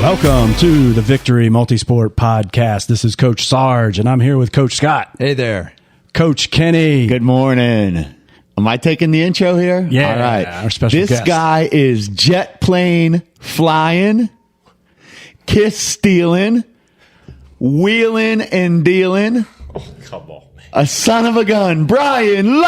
Welcome to the Victory Multisport podcast. This is Coach Sarge, and I'm here with Coach Scott. Hey there. Coach Kenny. Good morning. Am I taking the intro here? Yeah. All right. Our special this guest. guy is jet plane flying, kiss stealing, wheeling and dealing. Oh, come on, man. A son of a gun, Brian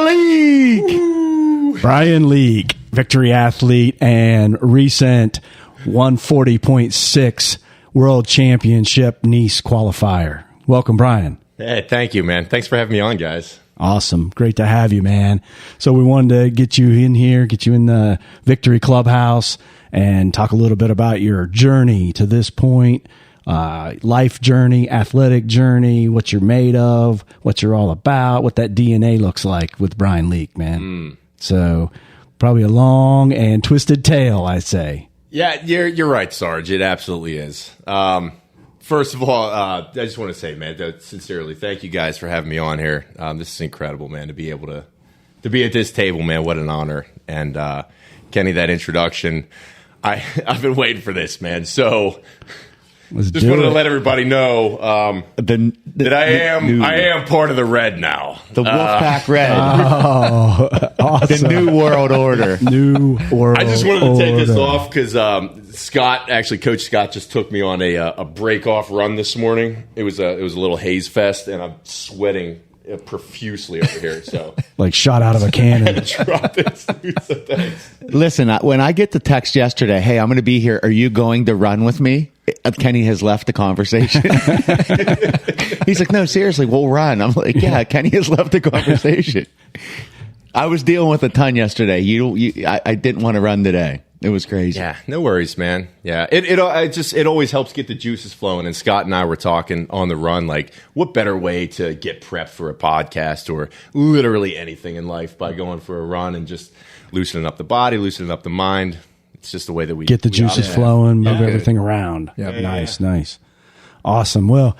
Leek. Brian Leek, Victory Athlete and recent 140.6 World Championship Nice qualifier. Welcome, Brian. Hey, thank you, man. Thanks for having me on, guys. Awesome. Great to have you, man. So we wanted to get you in here, get you in the Victory Clubhouse, and talk a little bit about your journey to this point, life journey, athletic journey, what you're made of, what you're all about, what that DNA looks like with Brian Leek, man. So probably a long and twisted tale, I'd say. Yeah, you're right, Sarge. It absolutely is. First of all, I just want to say, man, sincerely, thank you guys for having me on here. This is incredible, man, to be able to be at this table, man. What an honor. And Kenny, that introduction, I've been waiting for this, man. So just wanted to let everybody know that I am part of the Red now. The Wolfpack Red. Oh, awesome. The New World Order. New World I just wanted to take this Order. off because Coach Scott just took me on a break off run this morning. It was a little haze fest, and I'm sweating profusely over here. So Like shot out of a cannon. drop this, dude, so thanks. Listen, when I get the text yesterday, hey, I'm going to be here. Are you going to run with me? Kenny has left the conversation. He's like, no, seriously, we'll run. I'm like, yeah, Kenny has left the conversation. I was dealing with a ton yesterday. I didn't want to run today. It was crazy. Yeah, no worries, man. Yeah, it always helps get the juices flowing. And Scott and I were talking on the run, like, what better way to get prepped for a podcast or literally anything in life by going for a run and just loosening up the body, loosening up the mind. It's just the way that we Get the juices flowing, move Yeah. everything around. Yep. Nice. Awesome. Well,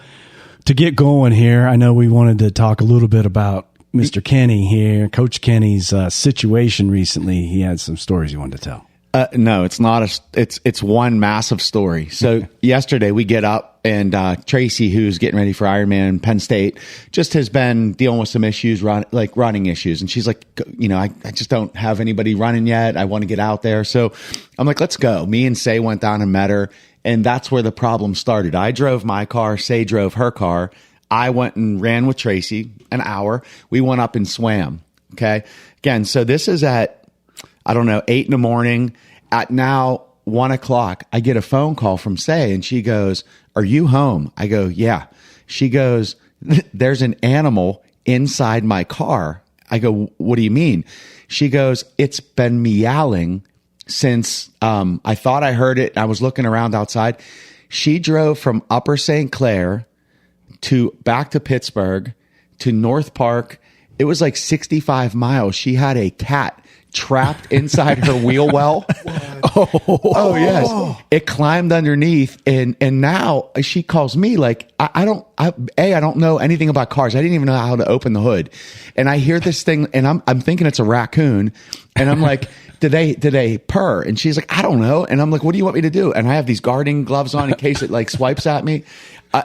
to get going here, I know we wanted to talk a little bit about Mr. Kenny here, Coach Kenny's situation recently. He had some stories he wanted to tell. No, it's not it's one massive story. So yesterday we get up and Tracy, who's getting ready for Ironman Penn State, just has been dealing with some issues, running issues. And she's like, I just don't have anybody running yet. I want to get out there. So I'm like, let's go. Me and Say went down and met her. And that's where the problem started. I drove my car. Say drove her car. I went and ran with Tracy an hour. We went up and swam. Okay. Again, so this is at, 8 in the morning. At now 1 o'clock, I get a phone call from Say, and she goes, "Are you home?" I go, "Yeah." She goes, "There's an animal inside my car." I go, "What do you mean?" She goes, "It's been meowing since I thought I heard it. I was looking around outside." She drove from Upper St. Clair back to Pittsburgh to North Park. It was like 65 miles. She had a cat trapped inside her wheel well. Oh yes. It climbed underneath and now she calls me like, I don't know anything about cars. I didn't even know how to open the hood. And I hear this thing and I'm thinking it's a raccoon. And I'm like, did they purr? And she's like, I don't know. And I'm like, what do you want me to do? And I have these guarding gloves on in case it like swipes at me.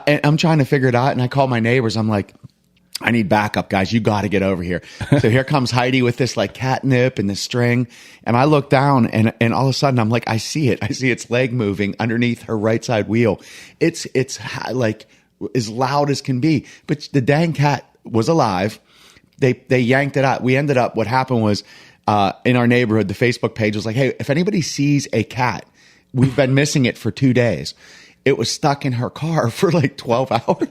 And I'm trying to figure it out. And I call my neighbors. I'm like, I need backup, guys. You got to get over here. So here comes Heidi with this like catnip and this string. And I look down and all of a sudden I'm like, I see it. I see its leg moving underneath her right side wheel. It's like as loud as can be, but the dang cat was alive. They yanked it out. We ended up, what happened was, in our neighborhood, the Facebook page was like, hey, if anybody sees a cat, we've been missing it for 2 days. It was stuck in her car for like 12 hours.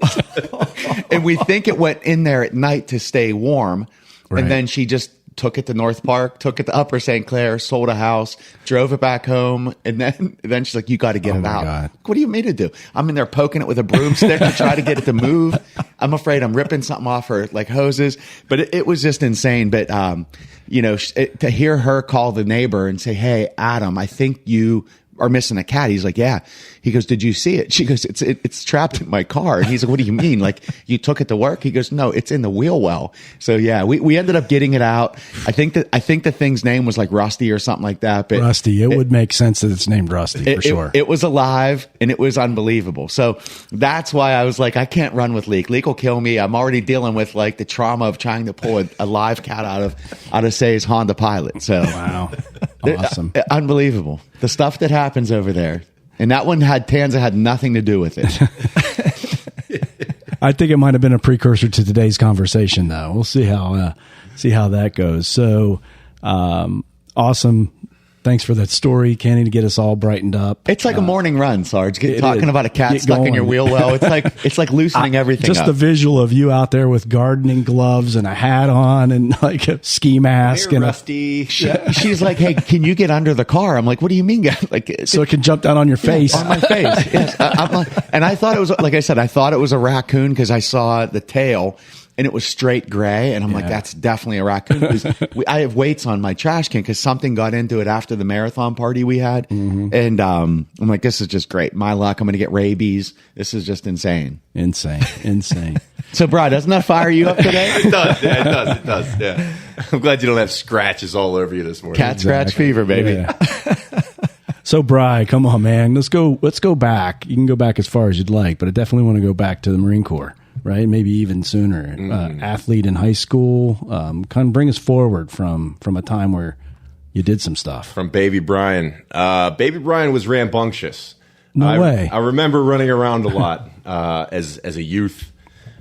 And we think it went in there at night to stay warm. Right. And then she just took it to North Park, took it to Upper St. Clair, sold a house, drove it back home. And then she's like, you got to get it out. God. What do you mean to do? I'm in there poking it with a broomstick to try to get it to move. I'm afraid I'm ripping something off her like hoses. But it was just insane. But, to hear her call the neighbor and say, hey, Adam, I think you are missing a cat. He's like, yeah. He goes, did you see it? She goes, it's trapped in my car. And he's like, what do you mean? Like, you took it to work? He goes, no, it's in the wheel well. So yeah, we ended up getting it out. I think the thing's name was like Rusty or something like that. But Rusty. It would make sense that it's named Rusty for sure. It was alive and it was unbelievable. So that's why I was like, I can't run with Leek. Leek will kill me. I'm already dealing with like the trauma of trying to pull a live cat out of Say's Honda Pilot. So wow. Awesome. Unbelievable. The stuff that happens over there. And that one Tanza had nothing to do with it. I think it might have been a precursor to today's conversation, though. We'll see how that goes. So, awesome. Thanks for that story, Kenny, to get us all brightened up. It's like a morning run, Sarge. Talking about a cat stuck in your wheel well. It's like loosening everything just up. The visual of you out there with gardening gloves and a hat on and like a ski mask. Here, and Rusty. She's like, hey, can you get under the car? I'm like, what do you mean? Like, so it can jump down on your face. On my face. Yes. I'm like, and I thought it was, like I said, I thought it was a raccoon because I saw the tail. And it was straight gray. And I'm like, that's definitely a raccoon. I have weights on my trash can because something got into it after the marathon party we had. Mm-hmm. And I'm like, this is just great. My luck. I'm going to get rabies. This is just insane. Insane. So, Brad, doesn't that fire you up today? It does. Yeah, it does. Yeah. I'm glad you don't have scratches all over you this morning. Cat scratch fever, baby. Yeah. So, Bri, come on, man. Let's go back. You can go back as far as you'd like, but I definitely want to go back to the Marine Corps. Right, maybe even sooner. Athlete in high school. Kind of bring us forward from a time where you did some stuff. From Baby Brian. Baby Brian was rambunctious. No way. I remember running around a lot as a youth.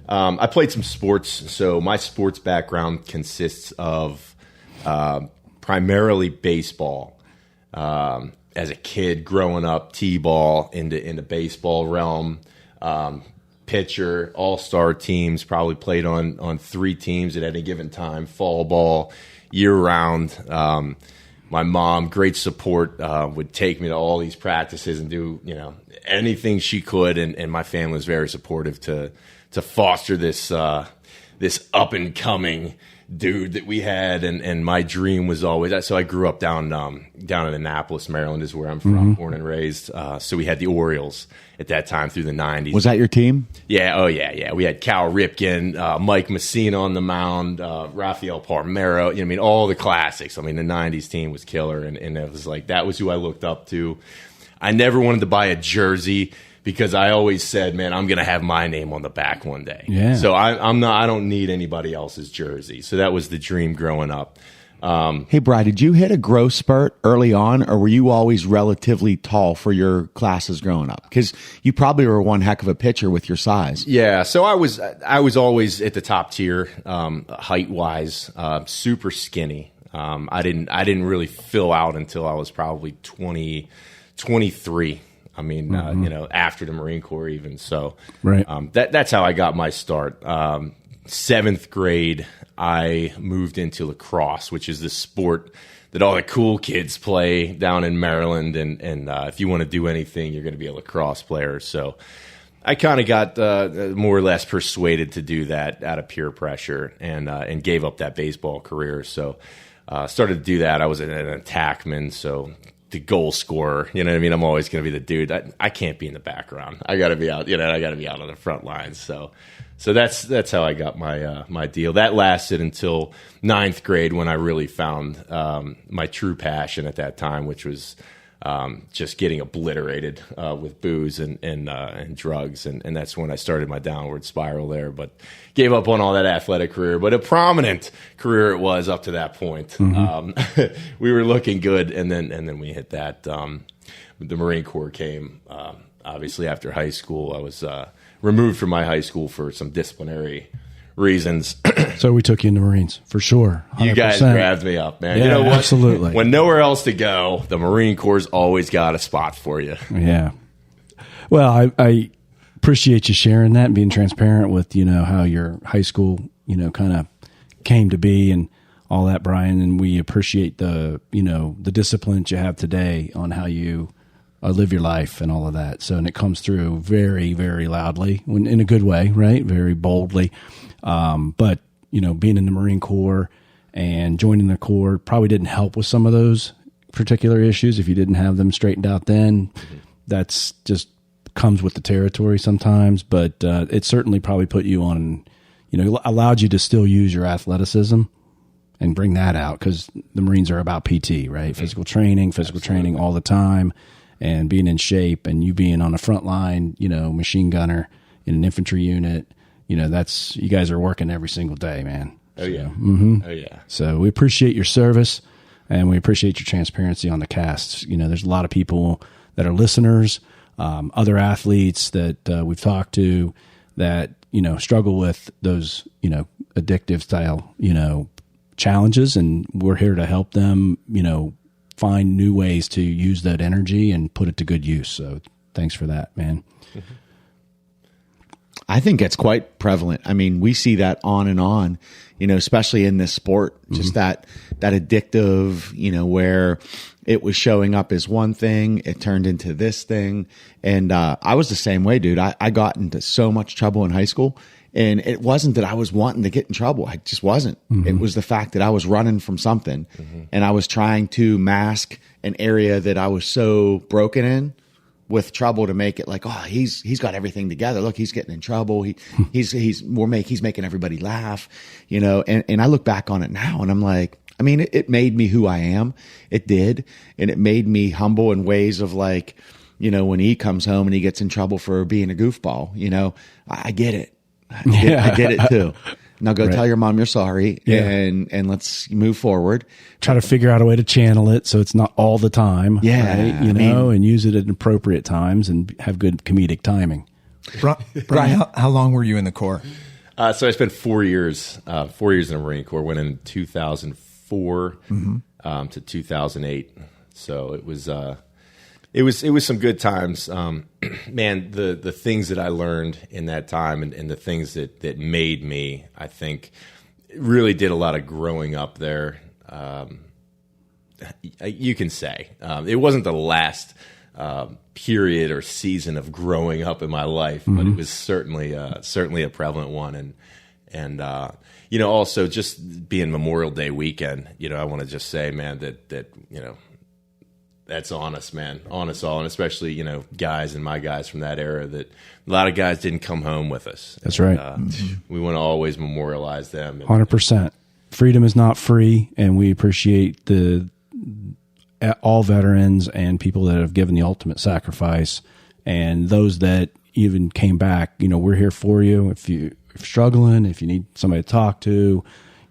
I played some sports, so my sports background consists of primarily baseball. As a kid, growing up, t-ball into baseball realm. Pitcher, all-star teams, probably played on 3 teams at any given time, fall ball, year-round. My mom, great support, would take me to all these practices and do anything she could, and my family was very supportive to foster this up-and-coming dude that we had, and my dream was always, so I grew up down in Annapolis, Maryland is where I'm from, born and raised. So we had the Orioles at that time through the 90s. Was that your team? Yeah. Oh yeah. We had Cal Ripken, Mike Messina on the mound, Rafael Palmeiro, all the classics. I mean, the 90s team was killer, and it was like, that was who I looked up to. I never wanted to buy a jersey because I always said, man, I'm going to have my name on the back one day. Yeah. So I don't need anybody else's jersey. So that was the dream growing up. Hey, Brad, did you hit a growth spurt early on, or were you always relatively tall for your classes growing up? Because you probably were one heck of a pitcher with your size. Yeah, so I was always at the top tier, height wise, super skinny. I didn't really fill out until I was probably 23. I mean, after the Marine Corps even. So right. That's how I got my start. 7th grade, I moved into lacrosse, which is the sport that all the cool kids play down in Maryland. And if you want to do anything, you're going to be a lacrosse player. So I kind of got more or less persuaded to do that out of peer pressure, and gave up that baseball career. So started to do that. I was an attackman, so the goal scorer, you know what I mean? I'm always going to be the dude. I can't be in the background. I got to be out, I got to be out on the front lines. So that's how I got my deal. That lasted until 9th grade, when I really found my true passion at that time, which was just getting obliterated with booze and drugs. And that's when I started my downward spiral there, but gave up on all that athletic career, but a prominent career it was up to that point. We were looking good. And then we hit that, the Marine Corps came, obviously after high school. I was, removed from my high school for some disciplinary reasons. So we took you into Marines for sure. 100%. You guys grabbed me up, man. Yeah, you know what? Absolutely. When nowhere else to go, the Marine Corps always got a spot for you. Yeah. Well, I appreciate you sharing that and being transparent with, how your high school, kind of came to be and all that, Brian. And we appreciate the discipline that you have today on how you live your life and all of that. So, and it comes through very, very loudly, in a good way, right? Very boldly. But, being in the Marine Corps and joining the Corps probably didn't help with some of those particular issues, if you didn't have them straightened out then, that's just comes with the territory sometimes. But it certainly probably put you on, allowed you to still use your athleticism and bring that out, because the Marines are about PT, right? Physical training all the time, and being in shape, and you being on the front line, machine gunner in an infantry unit, that's, you guys are working every single day, man. Oh, yeah. Oh, yeah. So we appreciate your service, and we appreciate your transparency on the casts. There's a lot of people that are listeners, other athletes that we've talked to that, struggle with those, addictive style, challenges, and we're here to help them, find new ways to use that energy and put it to good use. So thanks for that, man. I think it's quite prevalent. I mean, we see that on and on, especially in this sport, just that addictive, where it was showing up as one thing, it turned into this thing. And I was the same way, dude. I got into so much trouble in high school. And it wasn't that I was wanting to get in trouble. I just wasn't. It was the fact that I was running from something, and I was trying to mask an area that I was so broken in with trouble to make it like, oh, he's got everything together. Look, he's getting in trouble. He's making everybody laugh, and I look back on it now and I'm like, I mean, it made me who I am. It did. And it made me humble in ways of like, when he comes home and he gets in trouble for being a goofball, I get it. I get it too. Now go tell your mom you're sorry, and let's move forward. Try to figure out a way to channel it so it's not all the time. Yeah, right? And use it at appropriate times and have good comedic timing. Brian, how long were you in the Corps? So I spent 4 years. 4 years in the Marine Corps. Went in 2004 to 2008. So it was. It was some good times, man. The things that I learned in that time, and the things that made me, I think, really did a lot of growing up there. You can say it wasn't the last period or season of growing up in my life, but it was certainly a prevalent one, and also just being Memorial Day weekend. I want to just say, man, that that's on us, man, on us all, and especially, guys and my guys from that era, that a lot of guys didn't come home with us. That's right. We want to always memorialize them. 100%. Freedom is not free, and we appreciate all veterans and people that have given the ultimate sacrifice, and those that even came back. We're here for you. If you're struggling, if you need somebody to talk to,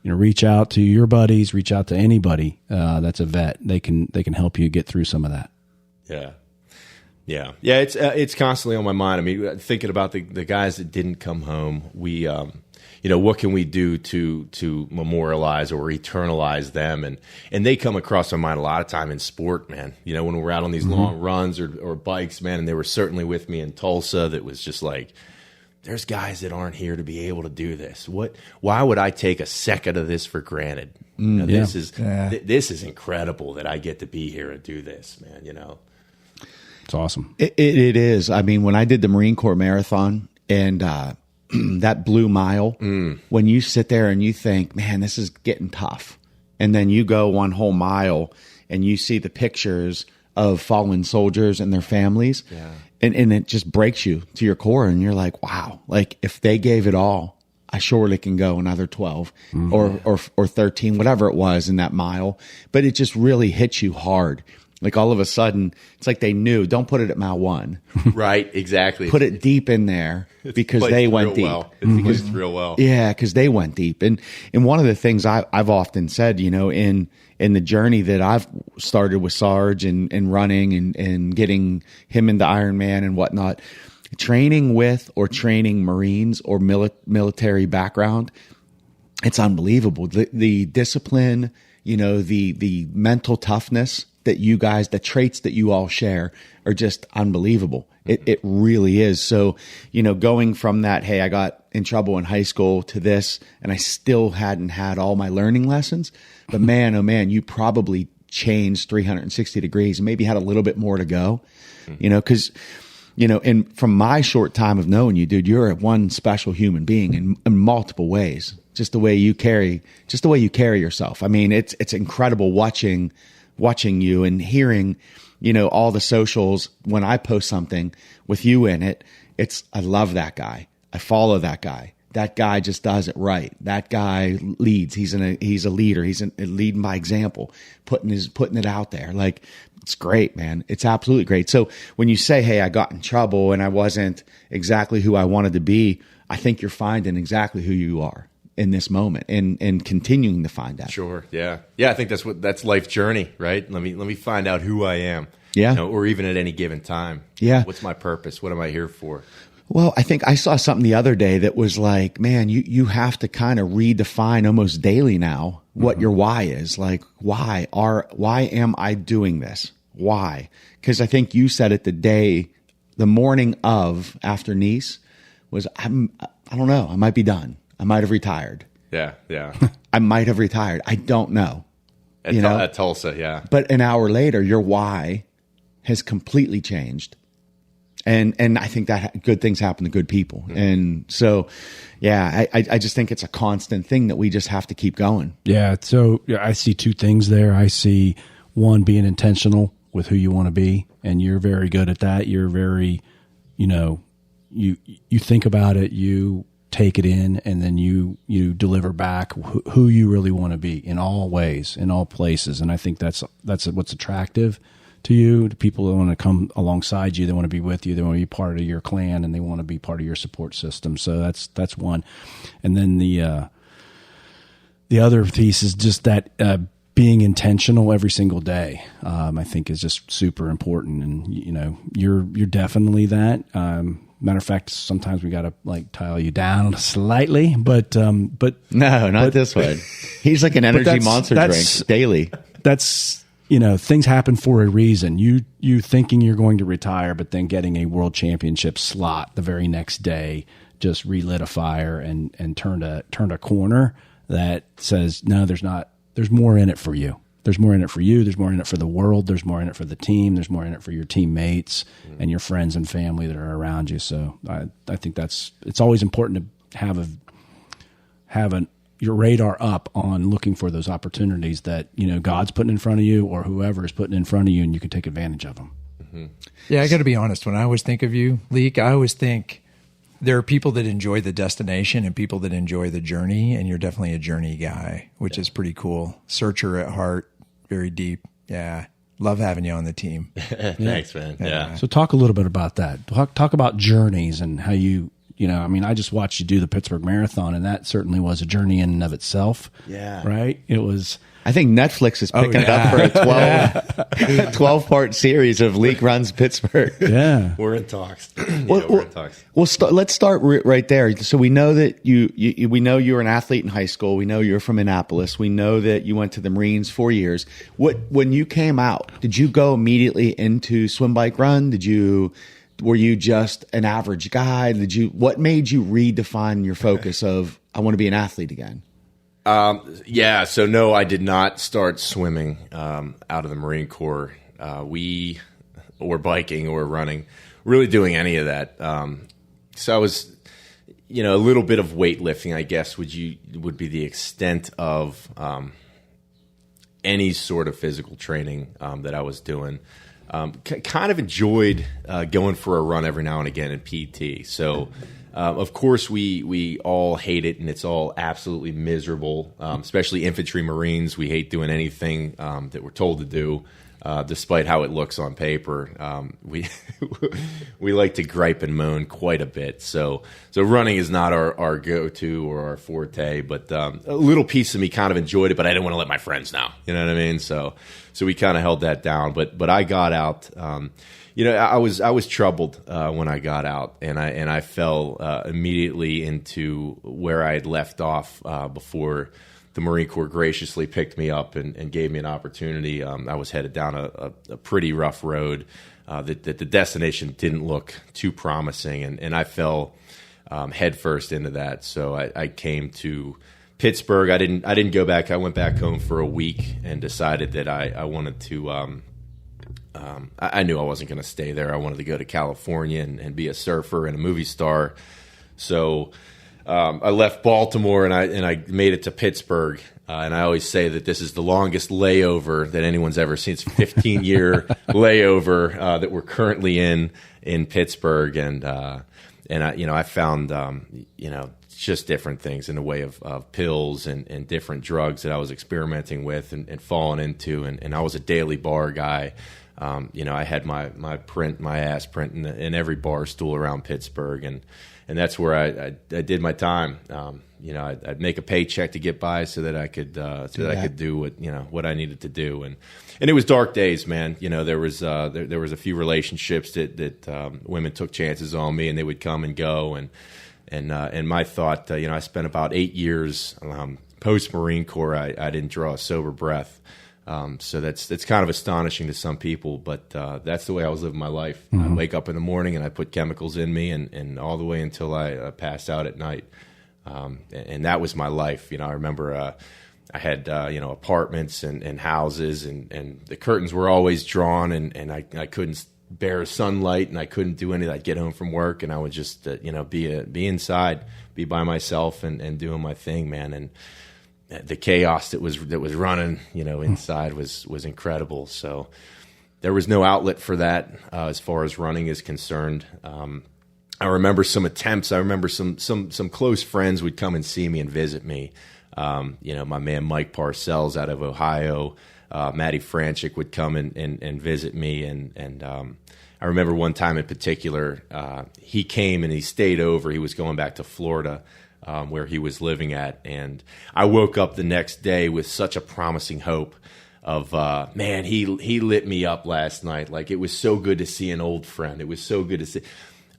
reach out to your buddies, reach out to anybody that's a vet. They can help you get through some of that. Yeah. It's constantly on my mind. I mean, thinking about the guys that didn't come home. We, what can we do to memorialize or eternalize them? And they come across my mind a lot of time in sport, man. When we're out on these long runs or bikes, man. And they were certainly with me in Tulsa. That was just like, there's guys that aren't here to be able to do this. Why would I take a second of this for granted? This is incredible that I get to be here and do this, man. It's awesome. It is. I mean, when I did the Marine Corps Marathon and that Blue Mile, when you sit there and you think, man, this is getting tough, and then you go one whole mile and you see the pictures of fallen soldiers and their families. Yeah. And it just breaks you to your core, and you're like, wow, like if they gave it all, I surely can go another 12 or 13, whatever it was in that mile. But it just really hits you hard. Like all of a sudden, it's like they knew, don't put it at mile 1. Right, exactly. Put it deep in there because they went deep. Well. It's placed real well. Yeah, because they went deep. And one of the things I've often said, in the journey that I've started with Sarge and running and getting him into Ironman and whatnot, training with or training Marines or military background, it's unbelievable. The discipline, the mental toughness that you guys, the traits that you all share are just unbelievable. It really is. So, going from that, hey, I got in trouble in high school to this, and I still hadn't had all my learning lessons. But man, oh man, you probably changed 360 degrees and maybe had a little bit more to go, because, and from my short time of knowing you, dude, you're one special human being in multiple ways. Just the way you carry yourself. I mean, it's incredible watching watching you and hearing, all the socials when I post something with you in it. I love that guy. I follow that guy. That guy just does it right. That guy leads. He's a leader. He's leading by example, putting it out there. Like, it's great, man. It's absolutely great. So when you say, hey, I got in trouble and I wasn't exactly who I wanted to be, I think you're finding exactly who you are in this moment and continuing to find that. Sure. Yeah. Yeah. I think that's life's journey, right? Let me find out who I am. Yeah. Or even at any given time. Yeah. What's my purpose? What am I here for? Well, I think I saw something the other day that was like, man, you have to kind of redefine almost daily now what your why is. Like, why am I doing this? Why? Because I think you said it the morning of after Nice was, I don't know. I might be done. I might have retired. Yeah. Yeah. I might have retired. I don't know. At Tulsa. Yeah. But an hour later, your why has completely changed. And I think that good things happen to good people. Mm-hmm. And so, yeah, I just think it's a constant thing that we just have to keep going. Yeah. So I see two things there. I see one, being intentional with who you want to be. And you're very good at that. You're very, you think about it, you take it in, and then you deliver back who you really want to be in all ways, in all places. And I think that's what's attractive to you, to people that want to come alongside you, they want to be with you, they want to be part of your clan, and they want to be part of your support system. So that's one. And then the other piece is just that being intentional every single day, I think is just super important. And you're definitely that. Matter of fact, sometimes we got to like tile you down slightly, but no, not this way. He's like an energy monster drink daily. That's things happen for a reason. You thinking you're going to retire, but then getting a world championship slot the very next day just relit a fire and turned a corner that says, no, there's more in it for you. There's more in it for you. There's more in it for the world. There's more in it for the team. There's more in it for your teammates and your friends and family that are around you. So I think it's always important to have your radar up on looking for those opportunities that, God's putting in front of you or whoever is putting in front of you, and you can take advantage of them. Mm-hmm. Yeah. I got to be honest. When I always think of you, Leek, I always think there are people that enjoy the destination and people that enjoy the journey. And you're definitely a journey guy, which is pretty cool. Searcher at heart, very deep. Yeah. Love having you on the team. Thanks, man. Yeah. So talk a little bit about that. Talk about journeys and how I just watched you do the Pittsburgh Marathon, and that certainly was a journey in and of itself. Yeah. Right? It was. I think Netflix is picking it up for a 12-part series of Leek Runs Pittsburgh. Yeah. We're in talks. We're in talks. Well, let's start right there. So we know that we know you were an athlete in high school. We know you're from Annapolis. We know that you went to the Marines 4 years. When you came out, did you go immediately into swim, bike, run? Were you just an average guy? What made you redefine your focus of, I want to be an athlete again? Yeah. So no, I did not start swimming, out of the Marine Corps. Or biking or running, really doing any of that. So I was, a little bit of weightlifting, I guess, would be the extent of, any sort of physical training, that I was doing. Kind of enjoyed going for a run every now and again in PT. So, of course, we all hate it, and it's all absolutely miserable, especially infantry Marines. We hate doing anything that we're told to do, despite how it looks on paper. We like to gripe and moan quite a bit. So running is not our go-to or our forte, but a little piece of me kind of enjoyed it, but I didn't want to let my friends know. You know what I mean? So we kind of held that down. But I got out. I was troubled when I got out, and I fell immediately into where I had left off before the Marine Corps graciously picked me up and gave me an opportunity. I was headed down a pretty rough road that the destination didn't look too promising, and I fell headfirst into that. So I came to Pittsburgh. I didn't go back. I went back home for a week and decided that I wanted to. I knew I wasn't going to stay there. I wanted to go to California and be a surfer and a movie star. So I left Baltimore and I made it to Pittsburgh. And I always say that this is the longest layover that anyone's ever seen. It's a 15-year layover that we're currently in Pittsburgh. And I found, just different things in the way of pills and different drugs that I was experimenting with and falling into. And I was a daily bar guy. I had my ass print in every bar stool around Pittsburgh. And that's where I did my time. I'd make a paycheck to get by so that I could I could do what I needed to do. And it was dark days, man. There was a few relationships that women took chances on me, and they would come and go. And my thought, I spent about 8 years post Marine Corps. I didn't draw a sober breath. So that's kind of astonishing to some people, but that's the way I was living my life. I'd wake up in the morning and I'd put chemicals in me, and all the way until I passed out at night. And that was my life. I remember I had apartments and houses, and the curtains were always drawn, and I couldn't bear sunlight, and I couldn't do anything. I'd get home from work, and I would just be inside, be by myself, and doing my thing, man. And the chaos that was running, inside was incredible. So there was no outlet for that as far as running is concerned. I remember some attempts. I remember some close friends would come and see me and visit me. My man Mike Parcells out of Ohio, Matty Franchik would come and visit me, and I remember one time in particular, he came and he stayed over. He was going back to Florida. Where he was living at. And I woke up the next day with such a promising hope of, man, he lit me up last night. Like, it was so good to see an old friend. It was so good to see.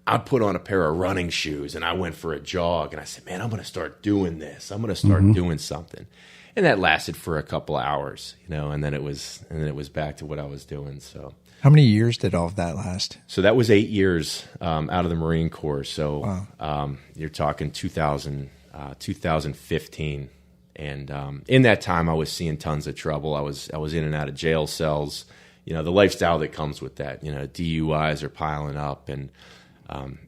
I put on a pair of running shoes and I went for a jog, and I said, man, I'm going to start doing this. I'm going to start doing something. And that lasted for a couple of hours, and then it was back to what I was doing. So how many years did all of that last? So that was 8 years out of the Marine Corps. So wow. You're talking 2015. And in that time, I was seeing tons of trouble. I was in and out of jail cells. The lifestyle that comes with that. DUIs are piling up. And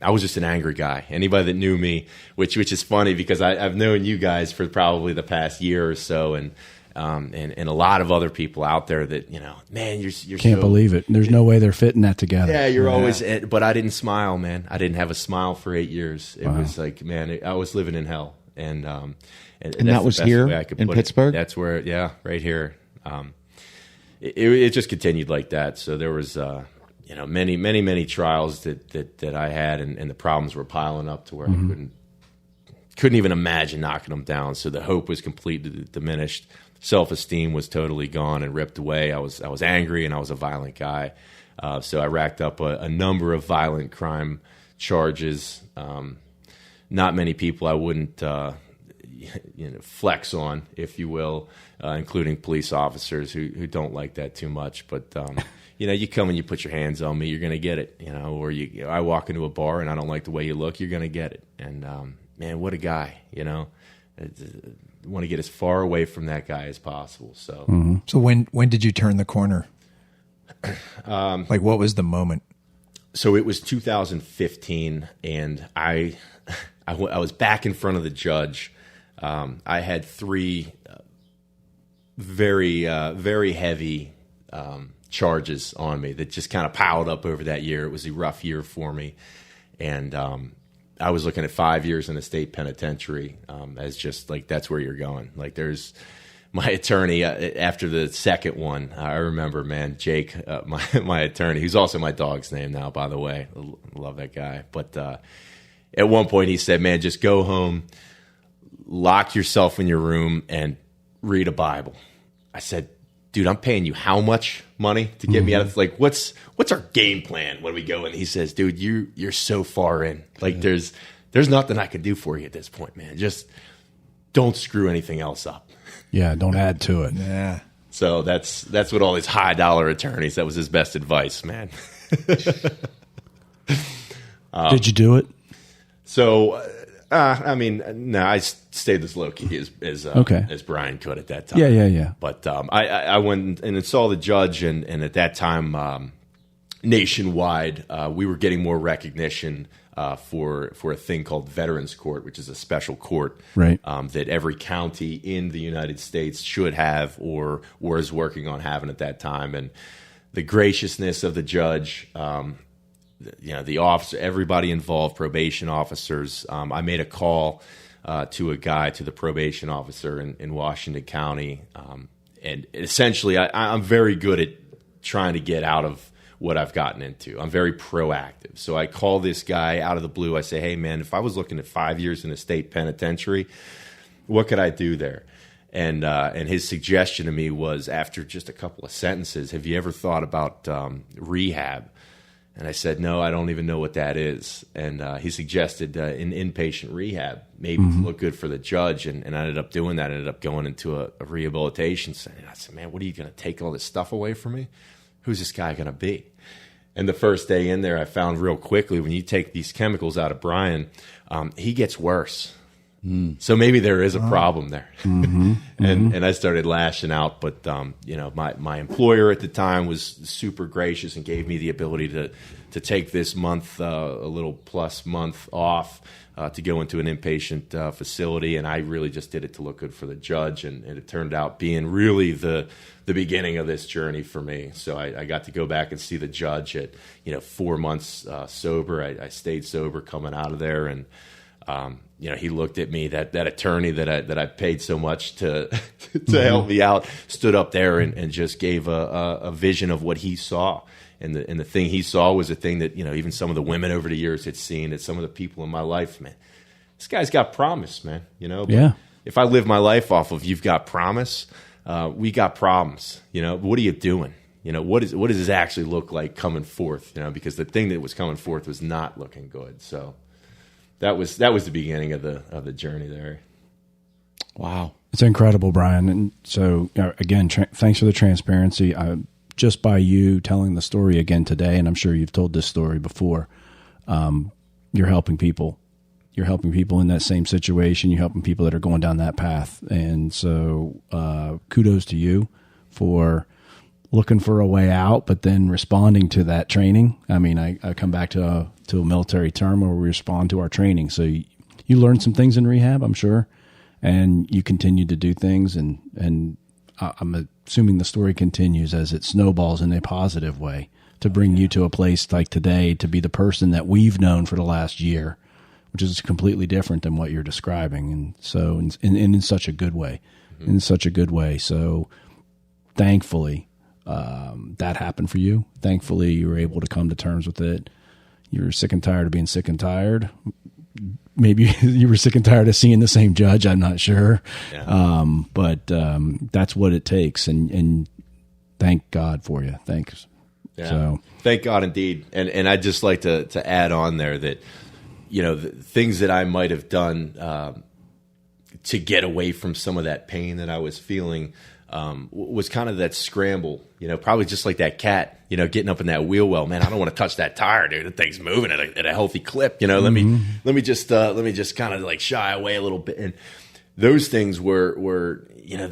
I was just an angry guy. Anybody that knew me, which is funny because I've known you guys for probably the past year or so. And a lot of other people out there that, man, you're can't believe it. There's no way they're fitting that together. Yeah, you're always, but I didn't smile, man. I didn't have a smile for 8 years. It was like, man, I was living in hell. And that was here in Pittsburgh? That's where, yeah, right here. It just continued like that. So there was, many trials that I had, and the problems were piling up to where I couldn't even imagine knocking them down. So the hope was completely diminished. Self-esteem was totally gone and ripped away. I was angry, and I was a violent guy. So I racked up a number of violent crime charges. Not many people I wouldn't flex on, if you will, including police officers who don't like that too much. But you come and you put your hands on me, you're going to get it. Or I walk into a bar and I don't like the way you look, you're going to get it. And man, what a guy! I want to get as far away from that guy as possible. So, So when did you turn the corner? What was the moment? So it was 2015, and I was back in front of the judge. I had three very heavy charges on me that just kind of piled up over that year. It was a rough year for me, and I was looking at 5 years in the state penitentiary as just like, that's where you're going. Like, there's my attorney after the second one. I remember, man, Jake, my attorney, who's also my dog's name now, by the way. Love that guy. But at one point he said, man, just go home, lock yourself in your room, and read a Bible. I said, dude, I'm paying you how much money to get me out of, like, what's our game plan when we go in? He says, dude, you're so far in. Like, there's nothing I can do for you at this point, man. Just don't screw anything else up. Yeah, don't add to it. Yeah. So that's what all these high dollar attorneys, that was his best advice, man. Did you do it? So, no, I stayed as low key as Brian could at that time. Yeah. But I went and saw the judge, and at that time, nationwide, we were getting more recognition for a thing called Veterans Court, which is a special court Right. that every county in the United States should have or is working on having at that time. And the graciousness of the judge, the officer, everybody involved, probation officers. I made a call to the probation officer in Washington County, and essentially, I'm very good at trying to get out of what I've gotten into. I'm very proactive. So I call this guy out of the blue. I say, hey, man, if I was looking at 5 years in a state penitentiary, what could I do there? And his suggestion to me was, after just a couple of sentences, have you ever thought about rehab? And I said, no, I don't even know what that is. And he suggested an inpatient rehab, maybe to look good for the judge. And I ended up doing that. I ended up going into a rehabilitation center. I said, man, what are you going to take all this stuff away from me? Who's this guy going to be? And the first day in there, I found real quickly, when you take these chemicals out of Brian, he gets worse. So maybe there is a problem there. And I started lashing out. But, my employer at the time was super gracious and gave me the ability to take this month, a little plus month off, to go into an inpatient facility. And I really just did it to look good for the judge. And it turned out being really the beginning of this journey for me. So I got to go back and see the judge at 4 months sober. I stayed sober coming out of there, and he looked at me. That attorney that I paid so much to help me out stood up there and just gave a vision of what he saw. And the thing he saw was a thing that even some of the women over the years had seen. That some of the people in my life, man, this guy's got promise, man. But Yeah. if I live my life off of you've got promise, we got problems. What are you doing? What does this actually look like coming forth? Because the thing that was coming forth was not looking good. So that was the beginning of the journey there. Wow. It's incredible, Brian. And so, again, thanks for the transparency. Just by you telling the story again today, and I'm sure you've told this story before, you're helping people. You're helping people in that same situation. You're helping people that are going down that path. And so kudos to you for looking for a way out, but then responding to that training. I mean, I come back to a military term where we respond to our training. So you learned some things in rehab, I'm sure, and you continued to do things. And I'm assuming the story continues as it snowballs in a positive way to bring you to a place like today to be the person that we've known for the last year, which is completely different than what you're describing. And so in such a good way, in such a good way. So thankfully, that happened for you. Thankfully, you were able to come to terms with it. You were sick and tired of being sick and tired. Maybe you were sick and tired of seeing the same judge. I'm not sure. Yeah. But that's what it takes. And thank God for you. Thanks. Yeah. So thank God indeed. And I'd just like to add on there that, the things that I might have done to get away from some of that pain that I was feeling was kind of that scramble, probably just like that cat, getting up in that wheel well, man, I don't want to touch that tire, dude. The thing's moving at a healthy clip. Let me just kind of like shy away a little bit. And those things were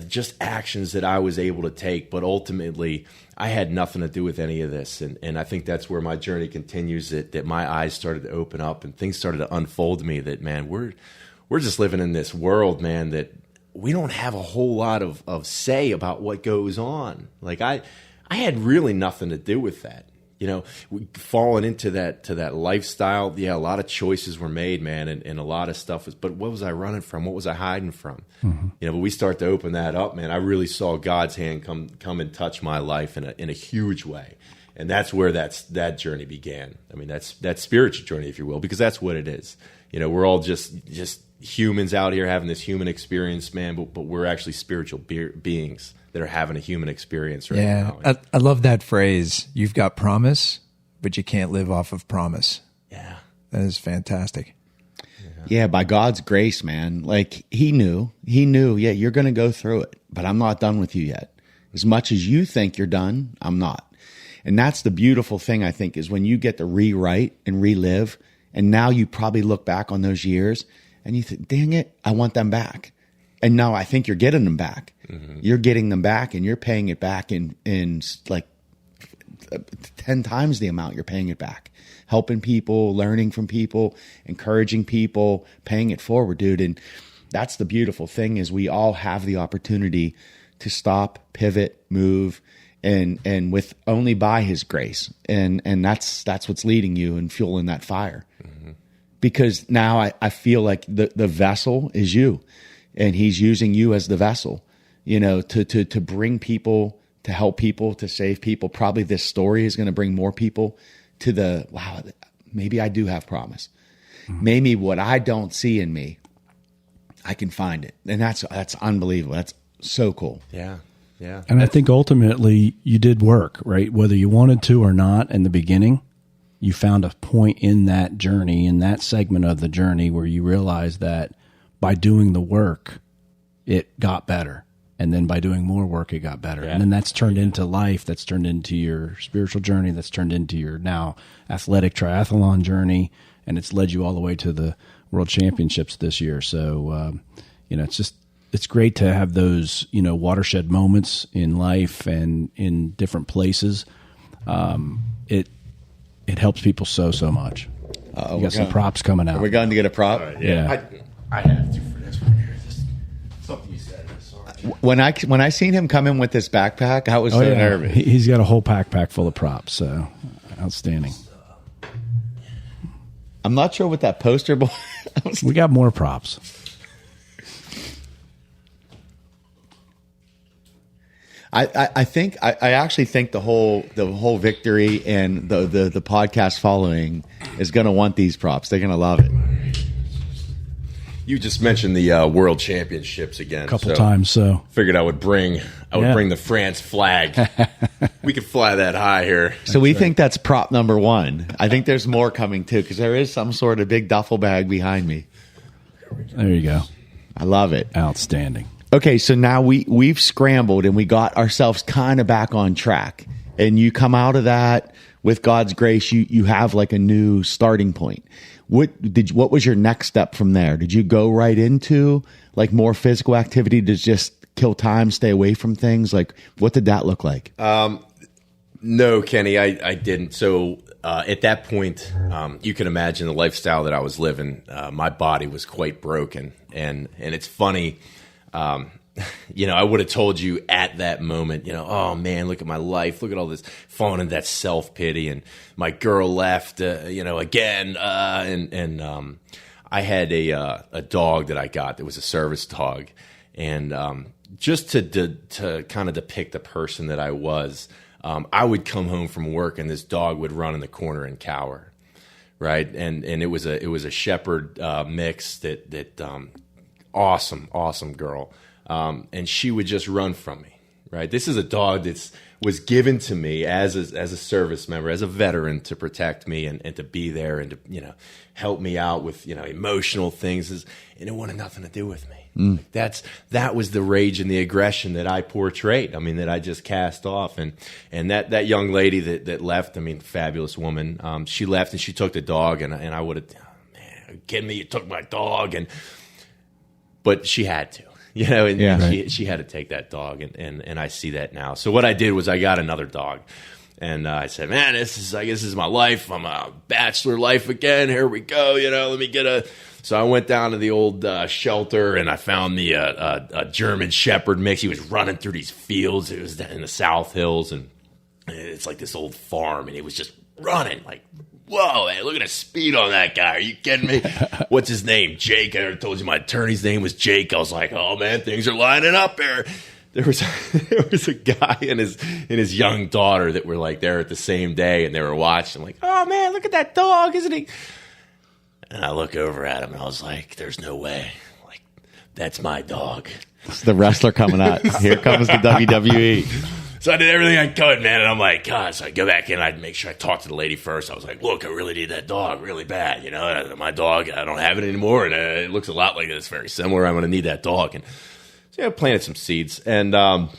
just actions that I was able to take, but ultimately I had nothing to do with any of this. And I think that's where my journey continues, that my eyes started to open up and things started to unfold to me that, man, we're just living in this world, man, that we don't have a whole lot of say about what goes on. Like I had really nothing to do with that. Falling into that lifestyle. Yeah, a lot of choices were made, man, and a lot of stuff was. But what was I running from? What was I hiding from? But we start to open that up, man. I really saw God's hand come and touch my life in a huge way, and that's where that journey began. I mean, that's that spiritual journey, if you will, because that's what it is. We're all just humans out here having this human experience, man, but we're actually spiritual beings that are having a human experience right now. I love that phrase. You've got promise, but you can't live off of promise. Yeah. That is fantastic. Yeah, by God's grace, man. Like he knew, yeah, you're going to go through it, but I'm not done with you yet. As much as you think you're done, I'm not. And that's the beautiful thing, I think, is when you get to rewrite and relive, and now you probably look back on those years and you think, dang it, I want them back. And now I think you're getting them back. You're getting them back and you're paying it back in like 10 times the amount you're paying it back. Helping people, learning from people, encouraging people, paying it forward, dude. And that's the beautiful thing is we all have the opportunity to stop, pivot, move, and with only by his grace. And that's what's leading you and fueling that fire. Mm-hmm. Because now I feel like the vessel is you, and he's using you as the vessel, to bring people, to help people, to save people. Probably this story is going to bring more people to wow, maybe I do have promise. Mm-hmm. Maybe what I don't see in me, I can find it. And that's unbelievable. That's so cool. Yeah. Yeah. And I think ultimately you did work, right? Whether you wanted to or not in the beginning, you found a point in that journey, in that segment of the journey where you realized that by doing the work, it got better. And then by doing more work, it got better. Yeah. And then that's turned into life. That's turned into your spiritual journey. That's turned into your now athletic triathlon journey. And it's led you all the way to the World Championships this year. So, it's great to have those, watershed moments in life and in different places. It helps people so much. You got some props coming out. Are we going to get a prop? Yeah. I have to for this one here. Something you said. When I seen him come in with this backpack, I was so nervous. He's got a whole backpack full of props. So outstanding. I'm not sure what that poster boy. We got more props. I actually think the whole Victory and the podcast following is going to want these props. They're going to love it. You just mentioned the World Championships again. A couple times, so figured I would bring the France flag. We could fly that high here. So we think that's prop number one. I think there's more coming too, because there is some sort of big duffel bag behind me. There you go. I love it. Outstanding. Okay, so now we've scrambled and we got ourselves kind of back on track. And you come out of that with God's grace. You have like a new starting point. What was your next step from there? Did you go right into like more physical activity to just kill time, stay away from things? Like, what did that look like? No, Kenny, I didn't. So at that point, you can imagine the lifestyle that I was living. My body was quite broken, and it's funny. I would have told you at that moment, oh man, look at my life. Look at all this, falling into that self-pity. And my girl left, again. And I had a dog that I got that was a service dog. And just to kind of depict the person that I was, I would come home from work and this dog would run in the corner and cower. Right. And it was a shepherd mix that awesome girl. And she would just run from me, right? This is a dog that was given to me as a service member, as a veteran, to protect me and to be there and to, help me out with, emotional things. And it wanted nothing to do with me. Like that was the rage and the aggression that I portrayed. I mean, that I just cast off. And that young lady that left, I mean, fabulous woman. She left and she took the dog and I would have, man, are you kidding me? You took my dog. But she had to. She had to take that dog, and I see that now. So what I did was I got another dog, and I said, man, I guess this is my life. I'm a bachelor life again. Here we go. Let me get So I went down to the old shelter, and I found a German Shepherd mix. He was running through these fields. It was in the South Hills, and it's like this old farm, and he was just running like, whoa, man, look at the speed on that guy. Are you kidding me? What's his name? Jake. I told you my attorney's name was Jake. I was like, oh, man, things are lining up here. There was a guy and his young daughter that were like there at the same day, and they were watching. I'm like, oh, man, look at that dog, isn't he? And I look over at him, and I was like, there's no way. Like, that's my dog. It's the wrestler coming out. Here comes the WWE. So I did everything I could, man, and I'm like, God, so I go back in, I'd make sure I talk to the lady first. I was like, look, I really need that dog really bad, my dog, I don't have it anymore, and it looks a lot like this, very similar, I'm going to need that dog. And so I planted some seeds, and I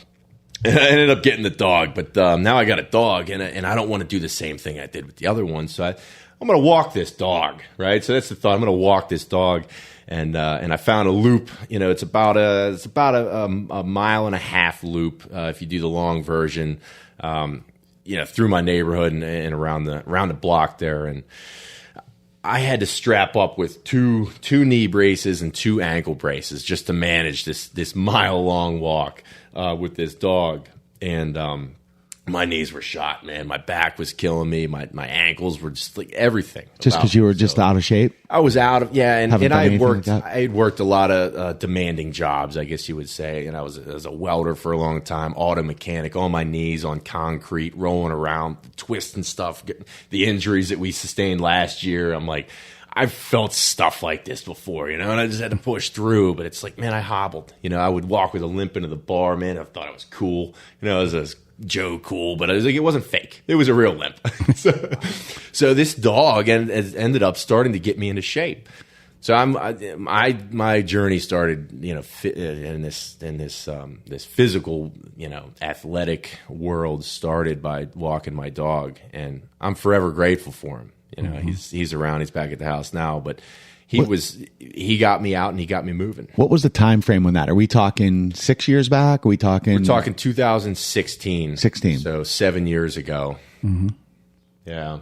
ended up getting the dog, but now I got a dog, and I don't want to do the same thing I did with the other one, so I'm going to walk this dog, right? So that's the thought, I'm going to walk this dog. And I found a loop. It's about a mile and a half loop if you do the long version. through my neighborhood and around the block there, and I had to strap up with two knee braces and 2 ankle braces just to manage this mile-long walk with this dog. And my knees were shot, man. My back was killing me. My ankles were just like everything. Just because you were just out of shape? I was out of, and I had worked. Like I had worked a lot of demanding jobs, I guess you would say. And I was a welder for a long time, auto mechanic, on my knees on concrete, rolling around, twisting stuff. The injuries that we sustained last year, I'm like, I've felt stuff like this before, and I just had to push through. But it's like, man, I hobbled. I would walk with a limp into the bar, man. I thought it was cool. It was a Joe cool, but it wasn't fake. It was a real limp. so this dog ended up starting to get me into shape. So my journey started, in this physical, athletic world started by walking my dog, and I'm forever grateful for him. He's around. He's back at the house now, but he got me out and he got me moving. What was the time frame on that? Are we talking 6 years back? We're talking 2016. 16. So 7 years ago. Mm-hmm. Yeah.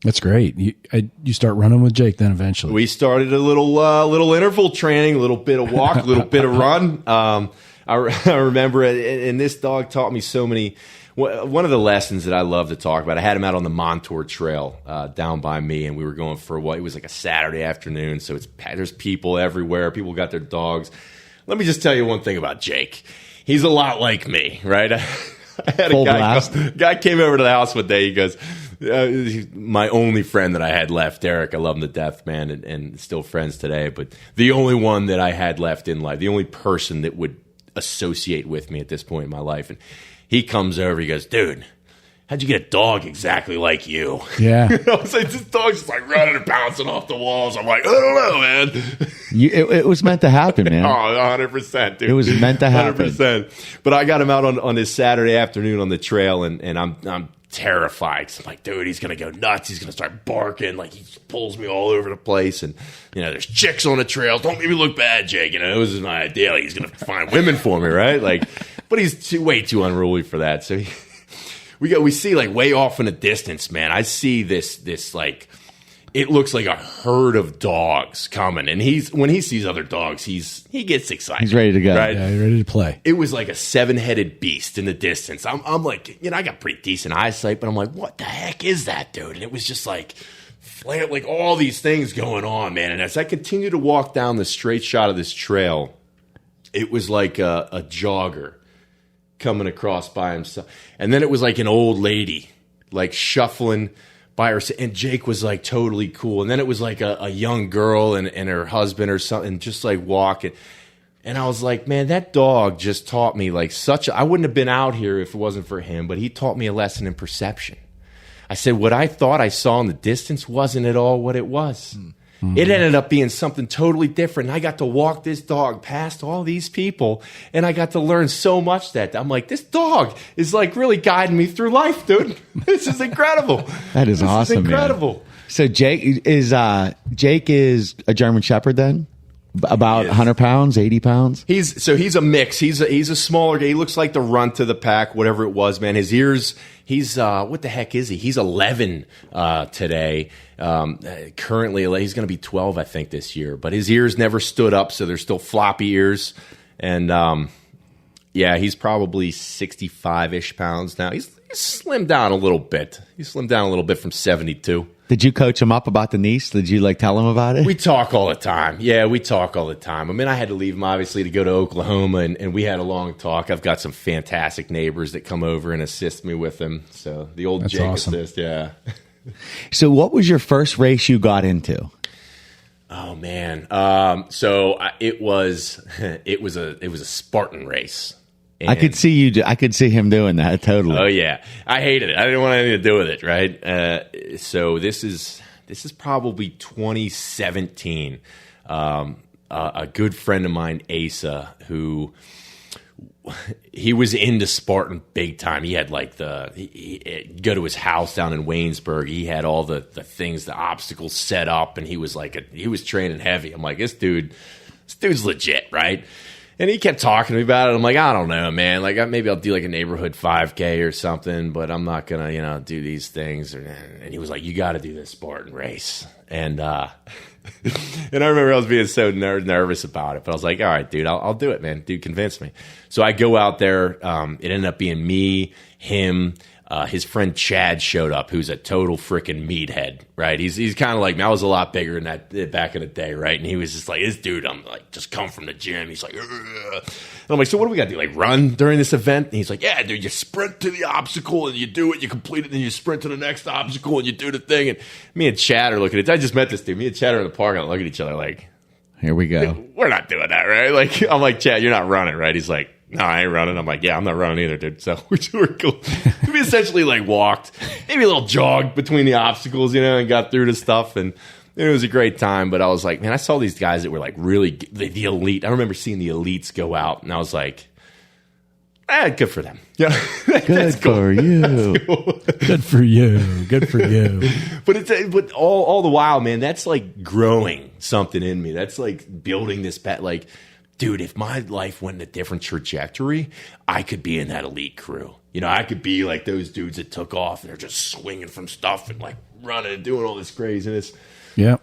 That's great. You start running with Jake then eventually. We started a little interval training, a little bit of walk, a little bit of run. I remember it, and this dog taught me so many. One of the lessons that I love to talk about, I had him out on the Montour Trail down by me, and we were going for it was like a Saturday afternoon, so there's people everywhere. People got their dogs. Let me just tell you one thing about Jake. He's a lot like me, right? I had a guy came over to the house one day. He goes, my only friend that I had left, Eric, I love him to death, man, and still friends today, but the only one that I had left in life, the only person that would associate with me at this point in my life. And he comes over, he goes, dude, how'd you get a dog exactly like you? Yeah. I was like, this dog's just like running and bouncing off the walls. I'm like, I don't know, man. It was meant to happen, man. Oh, 100%, dude. It was meant to happen. 100%. But I got him out on this Saturday afternoon on the trail, and I'm terrified. So I'm like, dude, he's going to go nuts. He's going to start barking. Like, he pulls me all over the place. And, there's chicks on the trail. Don't make me look bad, Jake. It was my idea. Like, he's going to find women for me, right? Like, but he's way too unruly for that. So we see, like, way off in the distance, man. I see this like, it looks like a herd of dogs coming. And when he sees other dogs, he gets excited. He's ready to go. Right? Yeah, he's ready to play. It was like a 7-headed beast in the distance. I'm like, I got pretty decent eyesight, but I'm like, what the heck is that, dude? And it was just like, like all these things going on, man. And as I continued to walk down the straight shot of this trail, it was like a jogger coming across by himself. And then it was like an old lady, like shuffling by herself. And Jake was like totally cool. And then it was like a young girl and her husband or something, just like walking. And I was like, man, that dog just taught me like I wouldn't have been out here if it wasn't for him, but he taught me a lesson in perception. I said, what I thought I saw in the distance wasn't at all what it was. Mm-hmm. It ended up being something totally different. I got to walk this dog past all these people, and I got to learn so much that I'm like, this dog is like really guiding me through life, dude. This is incredible. That is awesome, incredible. Man. So Jake is a German Shepherd then? About 100 pounds, 80 pounds? He's a mix. He's a smaller guy. He looks like the runt of the pack, whatever it was, man. His ears, he's what the heck is he? He's 11 today. Currently, he's going to be 12, I think, this year. But his ears never stood up, so they're still floppy ears. And he's probably 65-ish pounds now. He's slimmed down a little bit. He's slimmed down a little bit from 72. Did you coach him up about the niece? Did you tell him about it? We talk all the time. Yeah, we talk all the time. I mean, I had to leave him, obviously, to go to Oklahoma, and we had a long talk. I've got some fantastic neighbors that come over and assist me with him. So the old Jake awesome. assist, yeah. So what was your first race you got into? Oh, man. It was a Spartan race. And I could see him doing that, totally. Oh yeah, I hated it. I didn't want anything to do with it, right? So this is probably 2017. A good friend of mine, Asa, who he was into Spartan big time. He had like go to his house down in Waynesburg. He had all the things, the obstacles set up, and he was training heavy. I'm like, this dude's legit, right? And he kept talking to me about it. I'm like, I don't know, man. Like, maybe I'll do like a neighborhood 5K or something, but I'm not going to, do these things. And he was like, you got to do this Spartan race. And and I remember I was being so nervous about it, but I was like, all right, dude, I'll do it, man. Dude, convince me. So I go out there. It ended up being me, him, his friend Chad showed up, who's a total freaking meathead, right? He's kind of like me. I was a lot bigger than that back in the day, right? And he was just like, this dude, I'm like, just come from the gym. He's like, ugh. And I'm like, so what do we got to do? Like run during this event? And he's like, yeah, dude, you sprint to the obstacle and you do it, you complete it, then you sprint to the next obstacle and you do the thing. And me and Chad are looking at it. I just met this dude. Me and Chad are in the park and look at each other like, here we go. We're not doing that, right? Like, I'm like, Chad, you're not running, right? He's like, no, I ain't running. I'm like, yeah, I'm not running either, dude. So we're cool. We essentially like walked, maybe a little jog between the obstacles, and got through the stuff. And it was a great time. But I was like, man, I saw these guys that were like really the elite. I remember seeing the elites go out, and I was like, good for them. Yeah, good for you. Cool. Good for you. Good for you. But all the while, man, that's like growing something in me. That's like building this like. Dude, if my life went in a different trajectory, I could be in that elite crew. I could be like those dudes that took off and they're just swinging from stuff and like running and doing all this craziness. Yeah.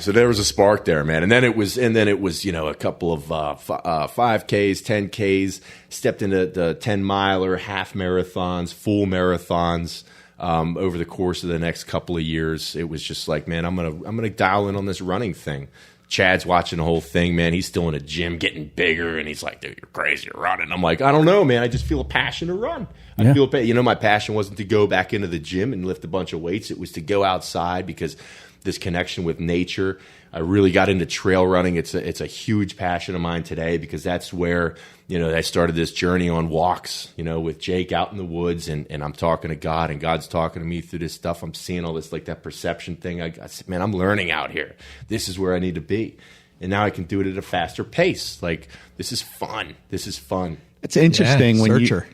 So there was a spark there, man. And then it was, a couple of 5Ks, 10Ks, stepped into the 10-miler, half marathons, full marathons. Over the course of the next couple of years, it was just like, man, I'm gonna dial in on this running thing. Chad's watching the whole thing, man. He's still in a gym getting bigger, and he's like, dude, you're crazy, you're running. I'm like, I don't know, man. I just feel a passion to run. I feel, my passion wasn't to go back into the gym and lift a bunch of weights. It was to go outside because this connection with nature. I really got into trail running. It's a huge passion of mine today because that's where, I started this journey on walks, with Jake out in the woods and I'm talking to God and God's talking to me through this stuff. I'm seeing all this, like that perception thing. I said, man, I'm learning out here. This is where I need to be. And now I can do it at a faster pace. Like, this is fun. It's interesting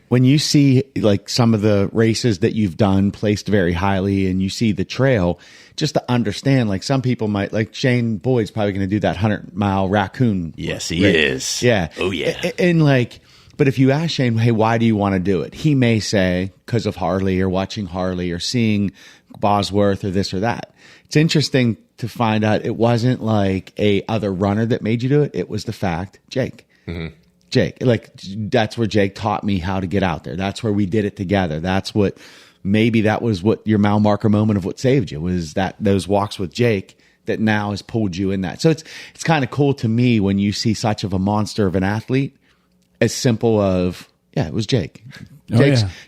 when you see like some of the races that you've done placed very highly and you see the trail, just to understand, like some people might, like Shane Boyd's probably going to do that 100-mile raccoon. Yes, he is. Yeah. Oh, yeah. And like, but if you ask Shane, hey, why do you want to do it? He may say, because of Harley or watching Harley or seeing Bosworth or this or that. It's interesting to find out it wasn't like a other runner that made you do it. It was the fact, Jake. Mm-hmm. Jake, like that's where Jake taught me how to get out there. That's where we did it together. That was what your mile marker moment of what saved you was that those walks with Jake that now has pulled you in that. So it's kind of cool to me when you see such of a monster of an athlete, as simple of, it was Jake.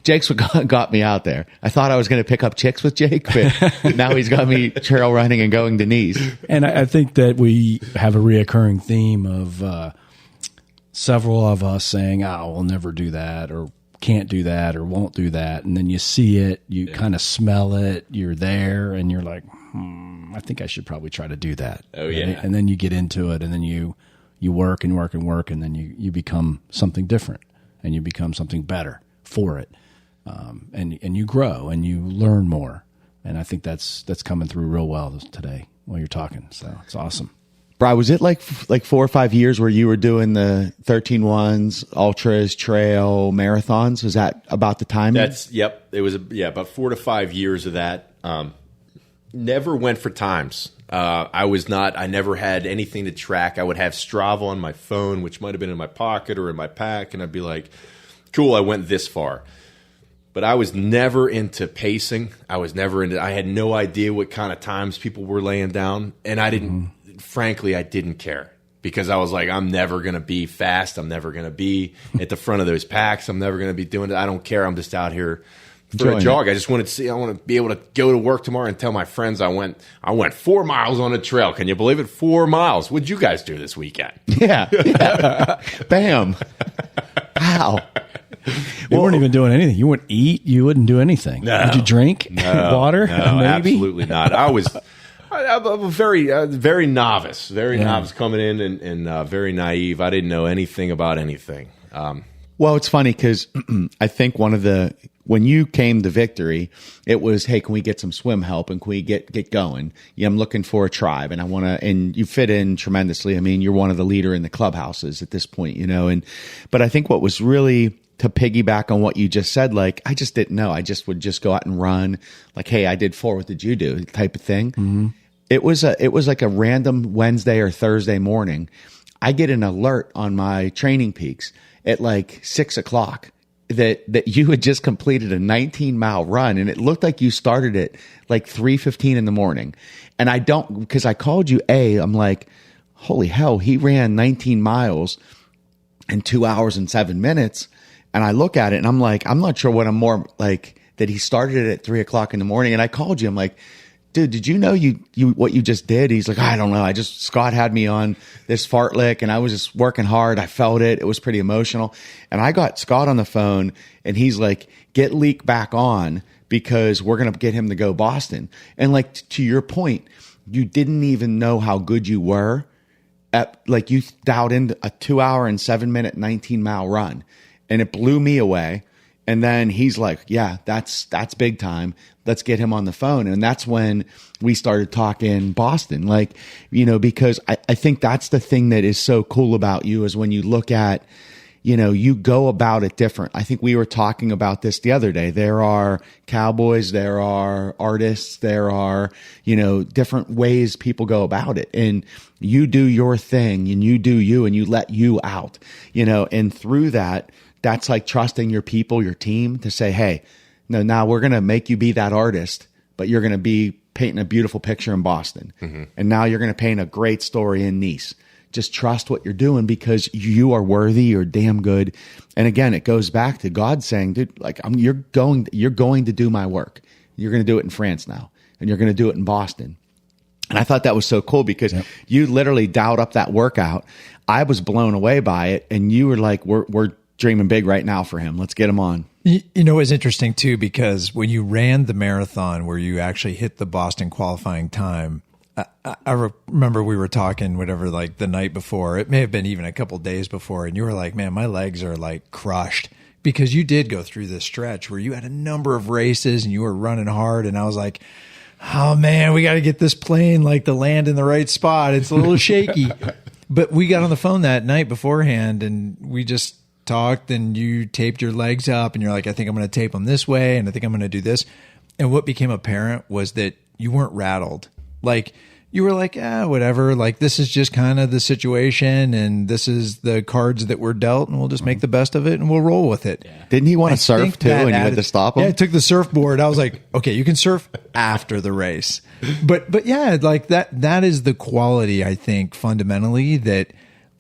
Jake's what got me out there. I thought I was going to pick up chicks with Jake, but now he's got me trail running and going to knees. And I think that we have a reoccurring theme of, several of us saying, we'll never do that or can't do that or won't do that. And then you see it, you kind of smell it, you're there and you're like, I think I should probably try to do that. Oh, yeah. And then you get into it and then you work and work and work and then you become something different and you become something better for it. And you grow and you learn more. And I think that's coming through real well today while you're talking. So it's awesome. Bri, was it like 4 or 5 years where you were doing the 13-1s, ultras, trail, marathons? Was that about the time? Yep. It was about 4 to 5 years of that. Never went for times. I never had anything to track. I would have Strava on my phone, which might have been in my pocket or in my pack, and I'd be like, cool, I went this far. But I was never into pacing. I had no idea what kind of times people were laying down, and I didn't. Frankly, I didn't care because I was like, I'm never going to be fast. I'm never going to be at the front of those packs. I'm never going to be doing it. I don't care. I'm just out here for a jog. I just wanted to see. I want to be able to go to work tomorrow and tell my friends I went 4 miles on a trail. Can you believe it? 4 miles. What'd you guys do this weekend? Yeah. Bam. Wow. You weren't even doing anything. You wouldn't eat. You wouldn't do anything. No. Did you drink water? No, maybe? Absolutely not. I'm a very novice coming in and very naive. I didn't know anything about anything. Well, it's funny because I think when you came to Victory, it was, hey, can we get some swim help and can we get going? Yeah, I'm looking for a tribe and and you fit in tremendously. I mean, you're one of the leader in the clubhouses at this point, but I think what was really to piggyback on what you just said, like, I just didn't know. I just would just go out and run like, hey, I did 4. What did you do? Type of thing. Mm-hmm. It was like a random Wednesday or Thursday morning. I get an alert on my Training Peaks at like 6:00 that you had just completed a 19-mile run, and it looked like you started it like 3:15 in the morning. And because I called you, I'm like, holy hell, he ran 19 miles in 2 hours and 7 minutes. And I look at it and I'm like, I'm not sure what I'm more like that he started it at 3:00 in the morning. And I called you, I'm like, dude, did you know what you just did? He's like, I don't know. Scott had me on this fartlek and I was just working hard. I felt it. It was pretty emotional. And I got Scott on the phone and he's like, get Leek back on because we're going to get him to go Boston. And like, to your point, you didn't even know how good you were like you dialed in a 2 hour and 7 minute, 19-mile run, and it blew me away. And then he's like, yeah, that's big time. Let's get him on the phone. And that's when we started talking Boston, like, because I think that's the thing that is so cool about you is when you look at, you go about it different. I think we were talking about this the other day. There are cowboys, there are artists, there are, different ways people go about it. And you do your thing and you do you and you let you out, and through that, that's like trusting your people, your team to say, hey, no, now we're going to make you be that artist, but you're going to be painting a beautiful picture in Boston. Mm-hmm. And now you're going to paint a great story in Nice. Just trust what you're doing because you are worthy. You're damn good. And again, it goes back to God saying, dude, like you're going to do my work. You're going to do it in France now, and you're going to do it in Boston. And I thought that was so cool because you literally dialed up that workout. I was blown away by it. And you were like, we're dreaming big right now for him. Let's get him on. It's interesting too, because when you ran the marathon where you actually hit the Boston qualifying time, I remember we were talking like the night before, it may have been even a couple days before. And you were like, man, my legs are like crushed because you did go through this stretch where you had a number of races and you were running hard. And I was like, oh man, we got to get this plane like to land in the right spot. It's a little shaky, but we got on the phone that night beforehand and we just talked and you taped your legs up and you're like, I think I'm going to tape them this way. And I think I'm going to do this. And what became apparent was that you weren't rattled. Like you were like, whatever. Like this is just kind of the situation and this is the cards that were dealt and we'll just make the best of it and we'll roll with it. Yeah. Didn't he want to surf too and you had to stop him? Yeah, I took the surfboard. I was like, okay, you can surf after the race. But yeah, like that is the quality, I think, fundamentally that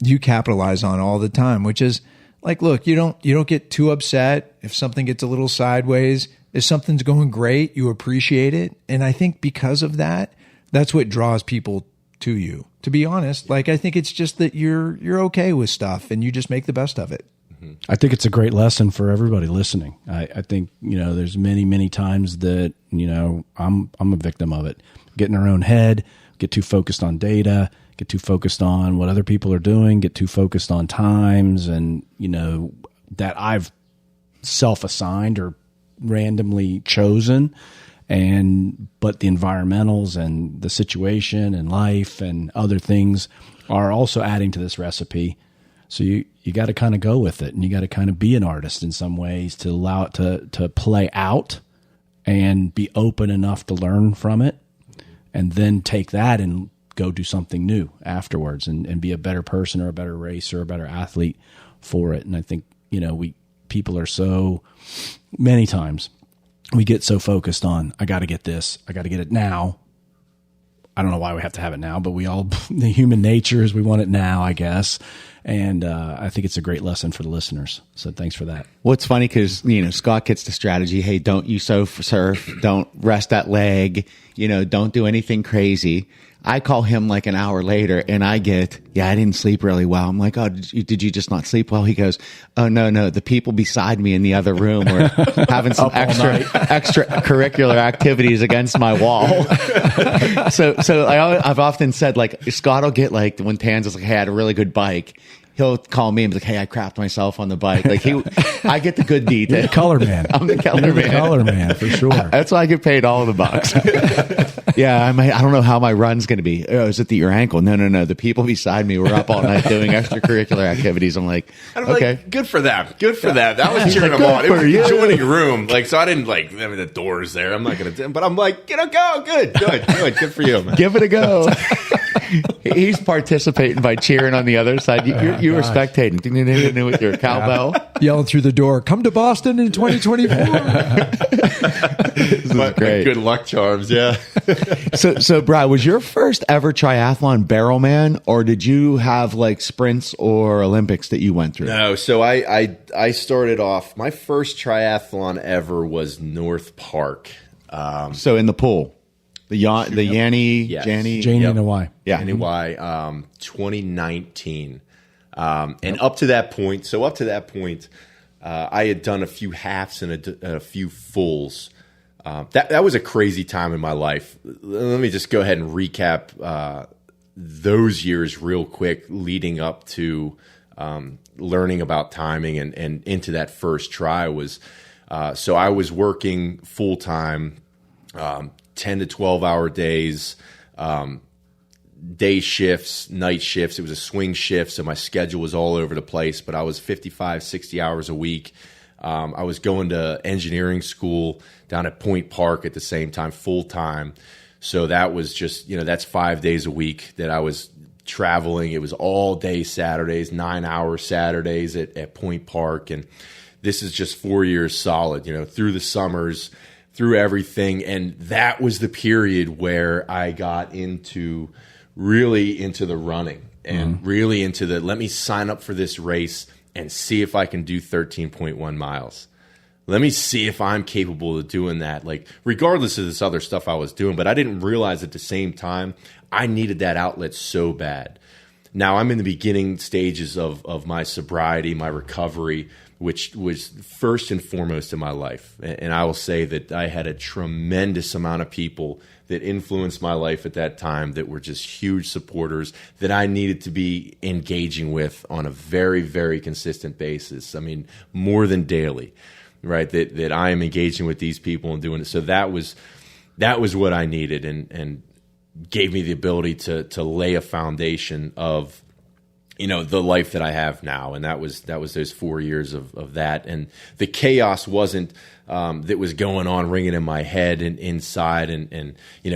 you capitalize on all the time, which is like, look, you don't get too upset if something gets a little sideways. If something's going great, you appreciate it. And I think because of that, that's what draws people to you. To be honest, like I think it's just that you're okay with stuff and you just make the best of it. Mm-hmm. I think it's a great lesson for everybody listening. I think, there's many, many times that, I'm a victim of it. Get in our own head, get too focused on data, get too focused on what other people are doing, get too focused on times and, that I've self-assigned or randomly chosen. But the environmentals and the situation and life and other things are also adding to this recipe. So you got to kind of go with it and you got to kind of be an artist in some ways to allow it to play out and be open enough to learn from it and then take that and go do something new afterwards and be a better person or a better racer or a better athlete for it. And I think, people are so many times we get so focused on, I got to get this, I got to get it now. I don't know why we have to have it now, but the human nature is we want it now, I guess. And I think it's a great lesson for the listeners. So thanks for that. Well, it's funny because, Scott gets the strategy. Hey, don't you surf, don't rest that leg, don't do anything crazy. I call him like an hour later and I get, I didn't sleep really well. I'm like, oh, did you just not sleep well? He goes, oh, no. The people beside me in the other room were having some extracurricular activities against my wall. So I've often said like, Scott will get like when Tans is like, hey, I had a really good bike. he'll call me and be like, "Hey, I crapped myself on the bike." Like I get the good details. You're the color man. I'm the color You're man. The color man for sure. That's why I get paid all the bucks. Yeah, I don't know how my run's going to be. Oh, is it your ankle? No. The people beside me were up all night doing extracurricular activities. I'm like, okay, like, good for them. Good for them. That was cheering them on. It was a joining room. Like, so I didn't like. I mean, the door's there. I'm not going to. But I'm like, go. Good for you, man. give it a go. He's participating by cheering on the other side. You were spectating with your cowbell. Yelling through the door, come to Boston in 2024. This is great. Good luck charms, yeah. So, Brad, was your first ever triathlon Barrelman, or did you have like sprints or Olympics that you went through? No, so I started off, my first triathlon ever was North Park. So in the pool. The Yanny, Yes. Janny. Janie and a Y. Yeah. Anyway, 2019. And up to that point, I had done a few halves and a few fulls. That was a crazy time in my life. Let me just go ahead and recap those years real quick leading up to learning about timing and into that first try was, so I was working full time, 10 to 12 hour days, day shifts, night shifts. It was a swing shift, so my schedule was all over the place, but I was 55, 60 hours a week. I was going to engineering school down at Point Park at the same time, full time. So that was just, that's 5 days a week that I was traveling. It was all day Saturdays, 9-hour Saturdays at Point Park. And this is just 4 years solid, through the summers, through everything. And that was the period where I got really into the running and really into let me sign up for this race and see if I can do 13.1 miles. Let me see if I'm capable of doing that, like regardless of this other stuff I was doing. But I didn't realize at the same time I needed that outlet so bad. Now I'm in the beginning stages of my sobriety, my recovery, which was first and foremost in my life. And I will say that I had a tremendous amount of people that influenced my life at that time that were just huge supporters that I needed to be engaging with on a very, very consistent basis. I mean, more than daily, right? That I am engaging with these people and doing it. So that was what I needed and gave me the ability to lay a foundation of the life that I have now. And that was those 4 years of that. And the chaos wasn't that was going on ringing in my head and inside and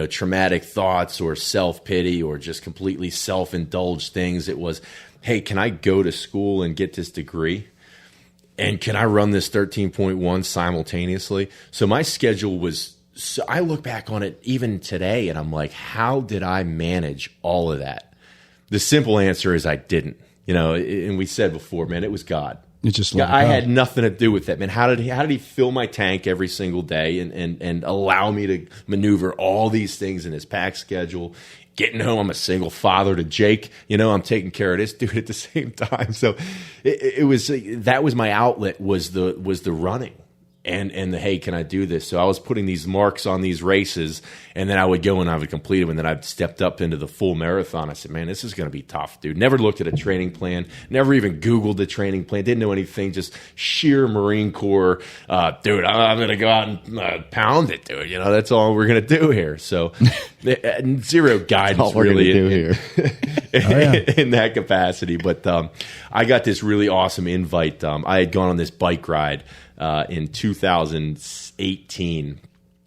traumatic thoughts or self-pity or just completely self-indulged things. It was, hey, can I go to school and get this degree? And can I run this 13.1 simultaneously? So my schedule was, so I look back on it even today and I'm like, how did I manage all of that? The simple answer is I didn't, and we said before, man, it was God. It just I had nothing to do with that, man. How did he fill my tank every single day and allow me to maneuver all these things in his packed schedule? Getting home, I'm a single father to Jake. I'm taking care of this dude at the same time. So it was that was my outlet was the running. And the, hey, can I do this? So I was putting these marks on these races, and then I would go and I would complete them, and then I stepped up into the full marathon. I said, man, this is going to be tough, dude. Never looked at a training plan, never even Googled the training plan, didn't know anything, just sheer Marine Corps, dude, I'm going to go out and pound it, dude. That's all we're going to do here. So zero guidance really in that capacity. But I got this really awesome invite. I had gone on this bike ride in 2018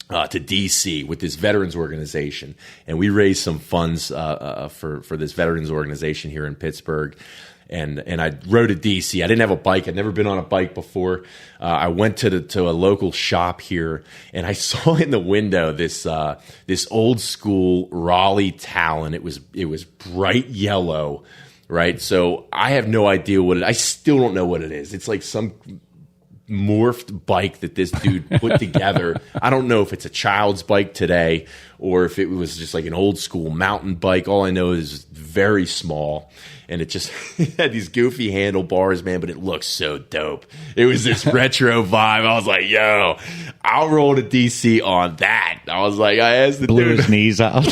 to DC with this veterans organization, and we raised some funds for this veterans organization here in Pittsburgh. And I rode to DC. I didn't have a bike. I'd never been on a bike before. I went to a local shop here, and I saw in the window this old school Raleigh Talon. It was bright yellow, right? So I have no idea I still don't know what it is. It's like some morphed bike that this dude put together. I don't know if it's a child's bike today or if it was just like an old school mountain bike. All I know is very small, and it just had these goofy handlebars, man, but it looks so dope. It was this retro vibe. I was like, yo, I'll roll to DC on that. I was like, I asked the blew dude. His knees out.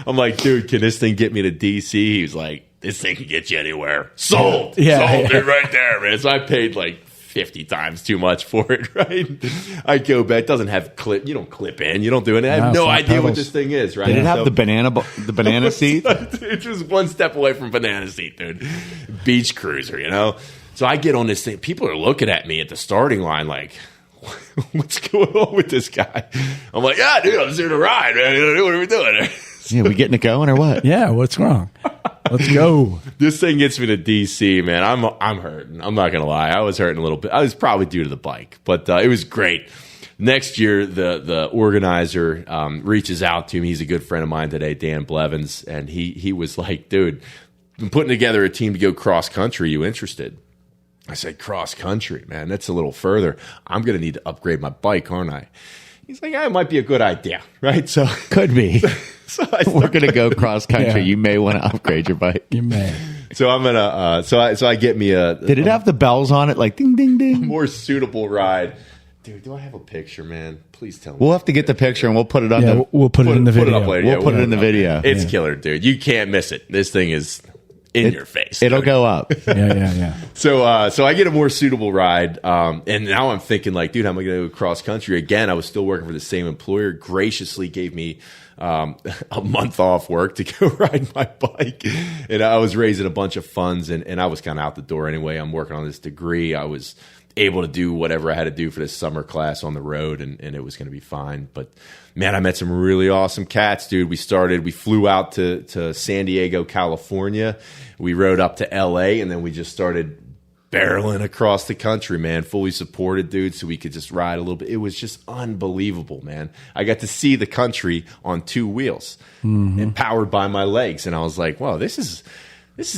I'm like, dude, can this thing get me to DC? He was like, this thing can get you anywhere. Sold. Yeah. Sold, dude, right there, man. So I paid like 50 times too much for it, right? I go back. It doesn't have clip. You don't clip in. You don't do anything. I have no idea what this thing is, right? Did it have the banana seat? It's just one step away from banana seat, dude. Beach cruiser, you know? So I get on this thing. People are looking at me at the starting line like, what's going on with this guy? I'm like, yeah, dude, I'm just here to ride, man. What are we doing? Yeah, we getting it going or what? Yeah, what's wrong? Let's go. This thing gets me to DC, man. I'm hurting. I'm not gonna lie. I was hurting a little bit. I was probably due to the bike, but it was great. Next year, the organizer reaches out to me. He's a good friend of mine today, Dan Blevins, and he was like, dude, I'm putting together a team to go cross country. You interested? I said, cross country, man. That's a little further. I'm gonna need to upgrade my bike, aren't I? He's like, it might be a good idea, right? So could be. So we're gonna go cross country. Yeah. You may want to upgrade your bike. You may. So I'm gonna. So I get me a. Did it have the bells on it, like ding ding ding? More suitable ride, dude. Do I have a picture, man? Please tell me. We'll have to get the picture and we'll put it on. Yeah, we'll put it in the video. Put it up later. We'll put it in the video. It's killer, dude. You can't miss it. This thing is in your face. It'll go up. Yeah. So I get a more suitable ride, and now I'm thinking like, dude, how am I going to go cross country again? I was still working for the same employer. Graciously gave me a month off work to go ride my bike, and I was raising a bunch of funds, and I was kind of out the door anyway. I'm working on this degree. I was able to do whatever I had to do for this summer class on the road, and it was going to be fine. But man, I met some really awesome cats, dude. We flew out to San Diego, California. We rode up to LA, and then we just started barreling across the country, man, fully supported, dude, so we could just ride a little bit. It was just unbelievable, man. I got to see the country on two wheels and powered by my legs, and I was like, wow, this is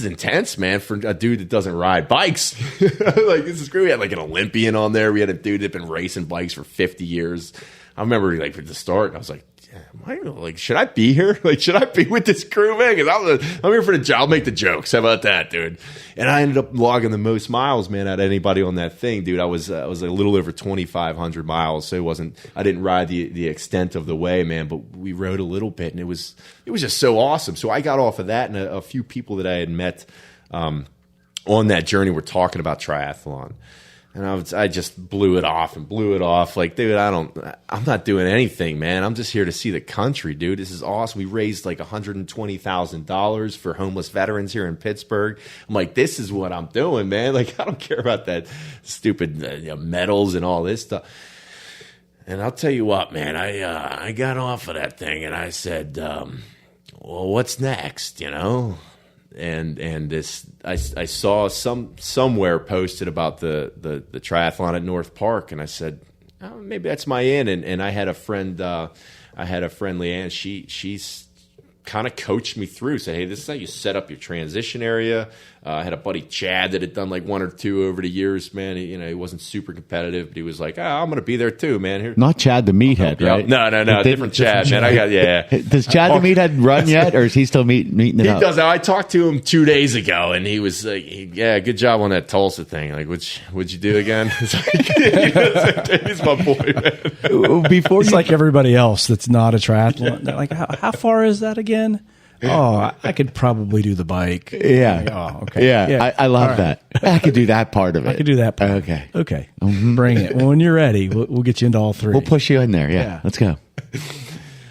intense, man, for a dude that doesn't ride bikes. Like, this is great. We had like an Olympian on there. We had a dude that had been racing bikes for 50 years. I remember like at the start, I was like, should I be here? Like, should I be with this crew, man? Because I'm here for the job. I'll make the jokes. How about that, dude? And I ended up logging the most miles, man, out of anybody on that thing, dude. I was a little over 2,500 miles, so I didn't ride the extent of the way, man. But we rode a little bit, and it was just so awesome. So I got off of that, and a few people that I had met on that journey were talking about triathlon. And I just blew it off. Like, dude, I'm not doing anything, man. I'm just here to see the country, dude. This is awesome. We raised like $120,000 for homeless veterans here in Pittsburgh. I'm like, this is what I'm doing, man. Like, I don't care about that stupid medals and all this stuff. And I'll tell you what, man, I got off of that thing and I said, well, what's next, you know? And this I saw somewhere posted about the triathlon at North Park, and I said, oh, maybe that's my in. And I had a friend, Leanne. She's kind of coached me through. Said, hey, this is how you set up your transition area. I had a buddy Chad that had done like one or two over the years. Man, he wasn't super competitive, but he was like, I'm going to be there too, man. Here. Not Chad the meathead, right? No, different Chad, man. Does Chad the meathead run yet, or is he still meeting it up? He does. I talked to him 2 days ago, and he was like, yeah, good job on that Tulsa thing. Like, what'd you do again? It's like, he's my boy, man. Before it's like everybody else that's not a triathlon. They're like, how far is that again? Oh, I could probably do the bike. Yeah. Oh, okay. Yeah. I love that. I could do that part of it. I could do that part. Okay. Mm-hmm. Bring it. Well, when you're ready, we'll get you into all three. We'll push you in there. Yeah. Let's go.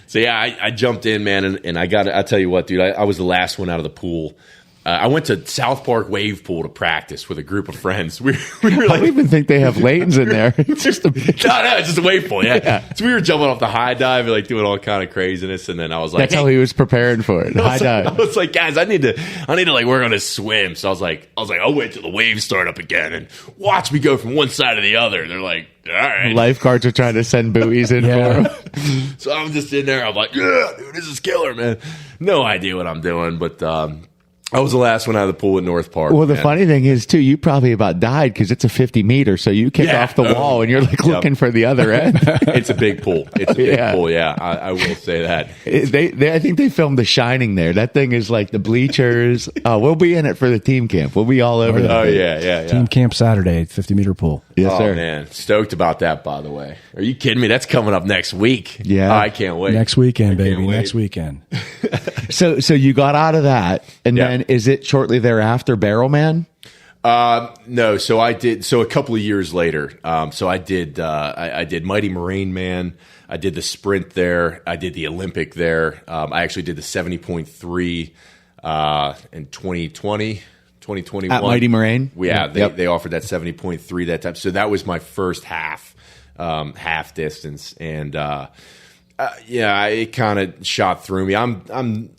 So, yeah, I jumped in, man, and I'll tell you what, dude, I was the last one out of the pool. I went to South Park Wave Pool to practice with a group of friends. We were like, I don't even think they have Laytons in there. It's just a no, it's just a wave pool. Yeah. So we were jumping off the high dive and like doing all kind of craziness, and then I was like, that's how he was preparing for it. High dive. I was like, guys, I need to like work on this swim. So I was like, I'll wait till the waves start up again and watch me go from one side to the other. And they're like, all right. Lifeguards are trying to send buoys in for him. So I'm just in there. I'm like, yeah, dude, this is killer, man. No idea what I'm doing, but I was the last one out of the pool at North Park. Well, the funny thing is, too, you probably about died because it's a 50 meter. So you kick off the wall and you're like looking for the other end. It's a big pool. It's a big pool. Yeah, I will say that. I think they filmed The Shining there. That thing is like the bleachers. We'll be in it for the team camp. We'll be all over that. Oh, yeah. Team camp Saturday, 50 meter pool. Yes, sir. Man. Stoked about that, by the way. Are you kidding me? That's coming up next week. Yeah. Oh, I can't wait. Next weekend, I can't baby. wait. Next weekend. So you got out of that, and Yeah. then is it shortly thereafter Barrelman? No. So I did. So a couple of years later. So I did. I did Mighty Moraine Man. I did the sprint there. I did the Olympic there. I actually did the 70.3 in 2020, 2021 At Mighty Moraine? Yeah, Yep. they offered that 70.3 that time. So that was my first half distance, and yeah, it kind of shot through me. I'm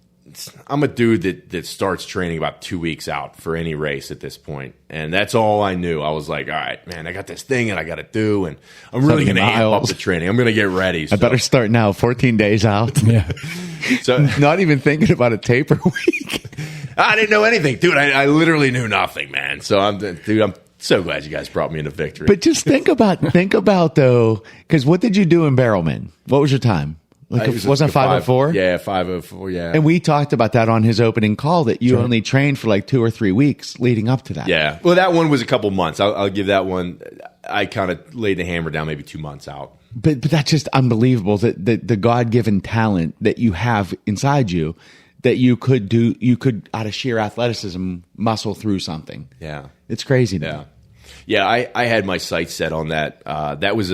a dude that starts training about 2 weeks out for any race at this point, and that's all I knew. I was like, all right, man, I got this thing and I got to do, and I'm really going to amp up the training. I'm going to get ready. So. I better start now. 14 days out. Yeah. So Not even thinking about a taper week. I didn't know anything, dude. I literally knew nothing, man. So I'm so glad you guys brought me into Victory. But just think about though, because what did you do in Barrelman? What was your time? Like, wasn't 5:04? Yeah, 5:04. Yeah, And we talked about that on his opening call that you only trained for like 2 or 3 weeks leading up to that. yeah. Well, that one was a couple months. I'll give that one. I kind of laid the hammer down maybe 2 months out. But that's just unbelievable that the God-given talent that you have inside you that you could out of sheer athleticism muscle through something. Yeah. It's crazy. Man. Yeah. Yeah, I had my sights set on that. It was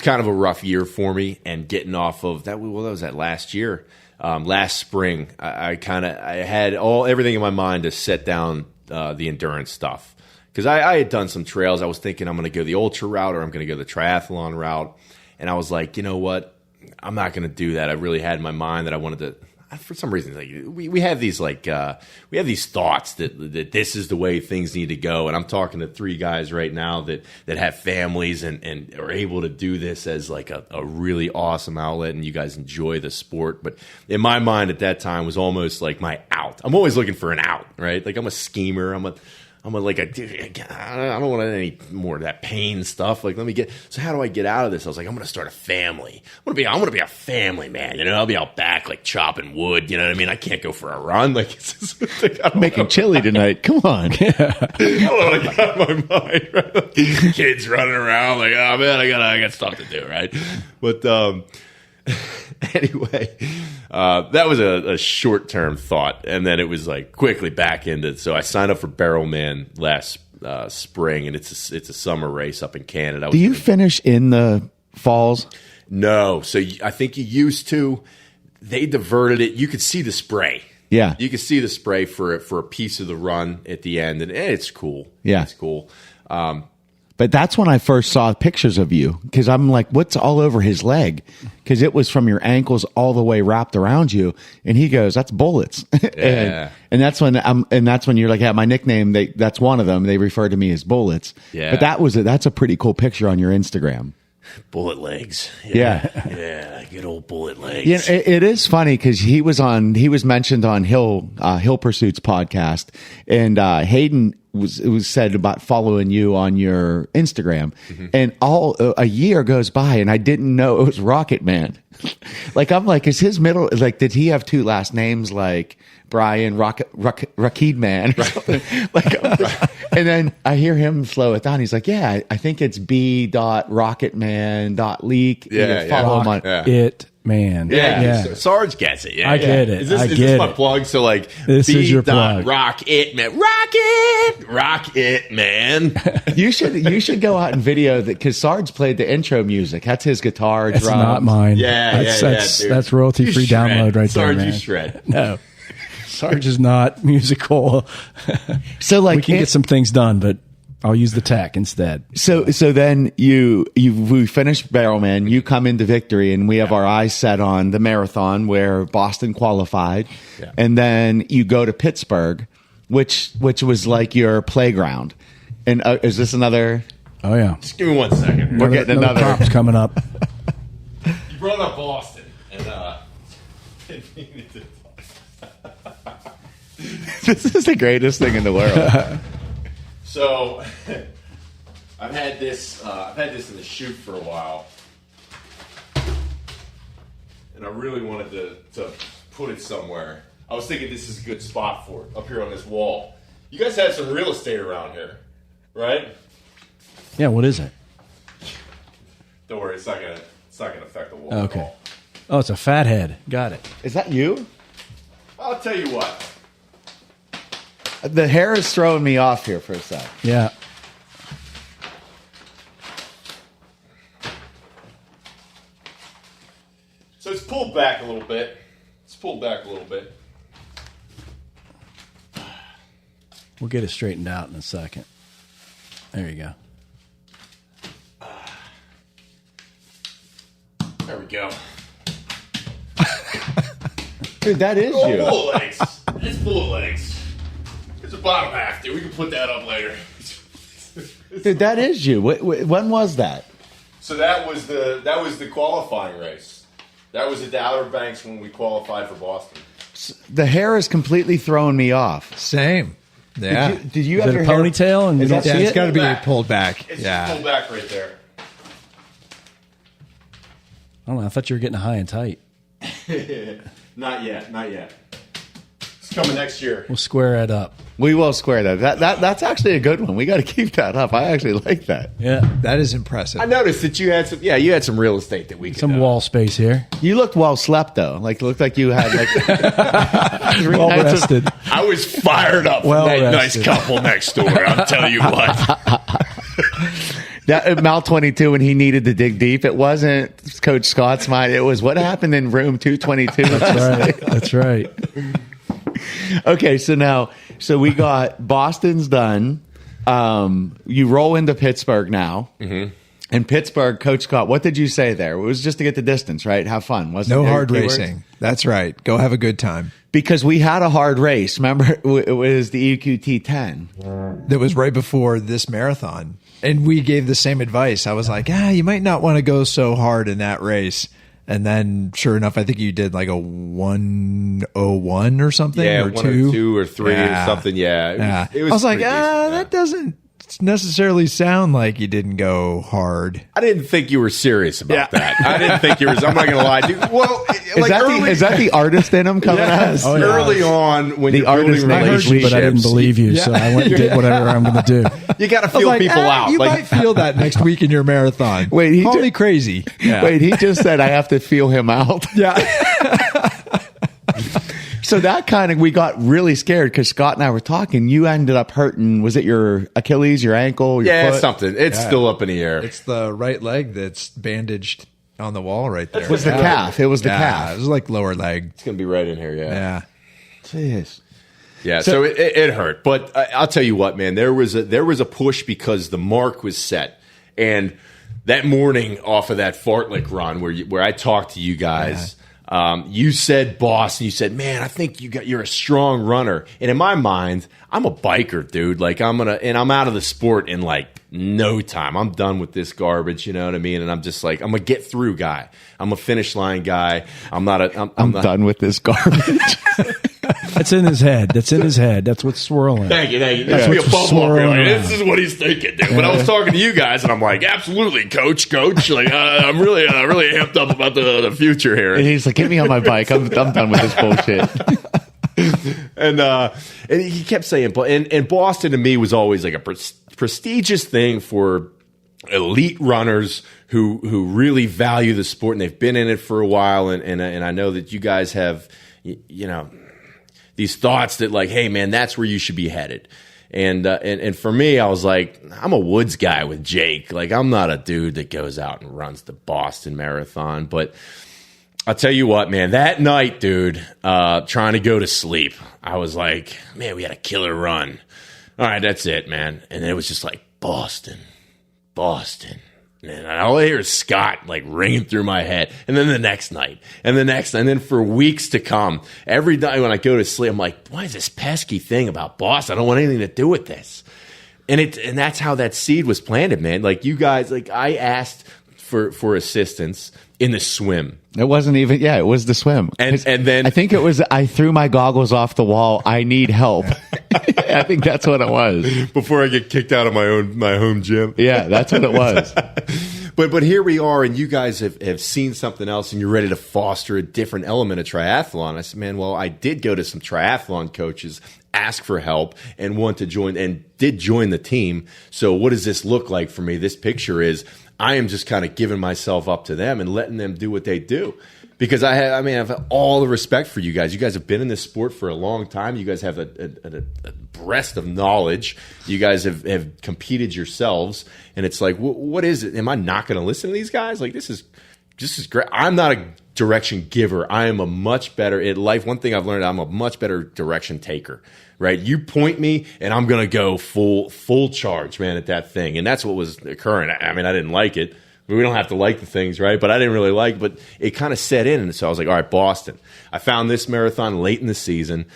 kind of a rough year for me, and getting off of that. Well, that was that last year, last spring. I had everything in my mind to set down the endurance stuff, because I had done some trails. I was thinking I'm going to go the ultra route or I'm going to go the triathlon route, and I was like, you know what, I'm not going to do that. I really had in my mind that I wanted to. For some reason, like we have these we have these thoughts that this is the way things need to go, and I'm talking to 3 guys right now that have families and are able to do this as like a really awesome outlet, and you guys enjoy the sport. But in my mind at that time was almost like my out. I'm always looking for an out, right? Like I'm a schemer. I don't want any more of that pain stuff. Like, so how do I get out of this? I was like, I'm going to start a family. I'm going to be a family man. You know, I'll be out back, like chopping wood. You know what I mean? I can't go for a run. Like, it's just, I'm making chili tonight. Come on. I don't know what I got in my mind. Right? Like, kids running around like, oh man, I got stuff to do. Right. But, anyway, that was a short-term thought, and then it was like quickly back into. So I signed up for Barrelman last spring, and it's a summer race up in Canada. Do you finish in the falls? No, so I think you used to. They diverted it. You could see the spray. Yeah, you could see the spray for a piece of the run at the end, and it's cool. Yeah, it's cool. But that's when I first saw pictures of you, because I'm like, what's all over his leg? Because it was from your ankles all the way wrapped around you. And he goes, that's bullets. Yeah. and that's when you're like, yeah, my nickname, that's one of them. They refer to me as Bullets. Yeah. But that's a pretty cool picture on your Instagram. Bullet legs. Yeah. Yeah, good old bullet legs. Yeah, it is funny because he was mentioned on Hill Pursuits podcast, and Hayden was said about following you on your Instagram, and a year goes by and I didn't know it was Rocket Man. Like, I'm like, is his middle, like, did he have 2 last names like Brian Rakid Man or something? Like, and then I hear him slow it down. He's like, yeah, I think it's B.Rocketman.leak. Yeah, follow him on. It man. Yeah. Sarge gets it. Yeah, I get it. Is this get my it. plug? So like, This is your plug. Rock it, man. Rock it, man. You should go out and video that, because Sarge played the intro music. That's his guitar It's drum. not mine. Yeah, that's royalty free download right Sarge, there, man. you shred. No, Sarge is not musical. So like, We can get some things done, but I'll use the tech instead. So then we finished Barrelman. You come into Victory, and we have our eyes set on the marathon where Boston qualified, and then you go to Pittsburgh, which was like your playground. And is this another? Oh yeah, Just give me 1 second. We're getting another props coming up. You brought up Boston, and This is the greatest thing in the world. so I've had this in the chute for a while, and I really wanted to put it somewhere. I was thinking this is a good spot for it, up here on this wall. You guys have some real estate around here, right? Yeah, what is it? Don't worry, it's not gonna affect the wall. Okay. At all. Oh, it's a Fathead. Got it. Is that you? I'll tell you what. The hair is throwing me off here for a sec. Yeah. So it's pulled back a little bit. We'll get it straightened out in a second. There you go. There we go. Dude, that is Oh, you. full of legs. It's full of legs. It's the bottom half, dude. We can put that up later. Dude, that is you. When was that? So that was the qualifying race. That was at the Outer Banks when we qualified for Boston. The hair is completely throwing me off. Same. Yeah. Did you Is have it a your hair- ponytail and you Is don't that- see It's it? got to be back. pulled back. It's Yeah. just pulled back right there. I don't know. I thought you were getting high and tight. Not yet. It's coming next year. We'll square it up. We will square that. That's actually a good one. We got to keep that up. I actually like that. Yeah. That is impressive. I noticed that you had some real estate that we could Some wall space here. You looked well slept though. Like it looked like you had like Well rested. I was fired up Well from that nice rested. couple next door. I'll tell you what. that Mal 22 when he needed to dig deep. It wasn't Coach Scott's mind. It was what happened in room 222. That's right. Okay, so we got Boston's done. You roll into Pittsburgh now. Mm-hmm. In Pittsburgh, Coach Scott, what did you say there? It was just to get the distance, right? Have fun. Wasn't No it? hard Keywords? racing. That's right. Go have a good time. Because we had a hard race. Remember, it was the EQT 10. That was right before this marathon. And we gave the same advice. I was like, you might not want to go so hard in that race. And then, sure enough, I think you did like a 1:01 or something, Yeah, or 2 or 3 or something. Yeah, I was like, pretty decent. that doesn't necessarily sound like you didn't go hard. I didn't think you were serious about that. I didn't think you were. I'm not going to lie, dude. Well, Is that the artist in him coming out? Oh, yeah. early on when The you're artist building name. I heard you, but I didn't relationships, believe you, so I went and did whatever I'm going to do. you got to I was feel like, people out. You Like, might feel that next week in your marathon. Wait, he call ju- me crazy. Yeah. Wait, he just said I have to feel him out. Yeah. So that kind of, we got really scared because Scott and I were talking. You ended up hurting. Was it your Achilles, your ankle, your yeah, foot? something. It's still up in the air. It's the right leg that's bandaged on the wall right there. It was the calf. It was the Yeah, calf. it was like lower leg. It's going to be right in here. Yeah. Yeah. Jeez. Yeah, so it hurt, but I'll tell you what, man. There was a push because the mark was set, and that morning off of that fartlek run where I talked to you guys, you said, "Boss," and you said, "Man, I think you're a strong runner." And in my mind, I'm a biker, dude. Like I'm out of the sport in like no time. I'm done with this garbage. You know what I mean? And I'm just like, I'm a get through guy. I'm a finish line guy. I'm not. I'm not done with this garbage. That's in his head. That's what's swirling. Thank you. That's That's what's a bubble up swirling here. Like, around. this is what he's thinking, dude. But I was talking to you guys, and I'm like, absolutely, coach. Like, I'm really amped up about the future here. And he's like, get me on my bike. I'm done with this bullshit. And he kept saying, and Boston to me was always like a prestigious thing for elite runners who really value the sport, and they've been in it for a while. And I know that you guys have, these thoughts that like, hey man, that's where you should be headed. And for me, I was like, I'm a woods guy with Jake. Like, I'm not a dude that goes out and runs the Boston Marathon. But I'll tell you what, man, that night, dude, trying to go to sleep, I was like, man, we had a killer run. All right, that's it, man. And it was just like, Boston. And all I hear is Scott like ringing through my head. And then the next night, and then for weeks to come, every night when I go to sleep, I'm like, why is this pesky thing about Boston? I don't want anything to do with this. And that's how that seed was planted, man. Like you guys, like I asked for assistance in the swim. It wasn't even, it was the swim. And then I think it was, I threw my goggles off the wall. I need help. I think that's what it was. before I get kicked out of my home gym. Yeah, that's what it was. But here we are, and you guys have seen something else, and you're ready to foster a different element of triathlon. I said, man, well, I did go to some triathlon coaches, ask for help, and want to join, and did join the team. So what does this look like for me? This picture is I am just kind of giving myself up to them and letting them do what they do. Because I have all the respect for you guys. You guys have been in this sport for a long time. You guys have a breadth of knowledge. You guys have competed yourselves. And it's like, what is it? Am I not going to listen to these guys? Like, this is great. I'm not a direction giver. I am a much better at life. One thing I've learned, I'm a much better direction taker, right? You point me and I'm going to go full charge, man, at that thing. And that's what was occurring. I mean, I didn't like it. We don't have to like the things, right? But I didn't really like it. But it kind of set in. And so I was like, all right, Boston. I found this marathon late in the season.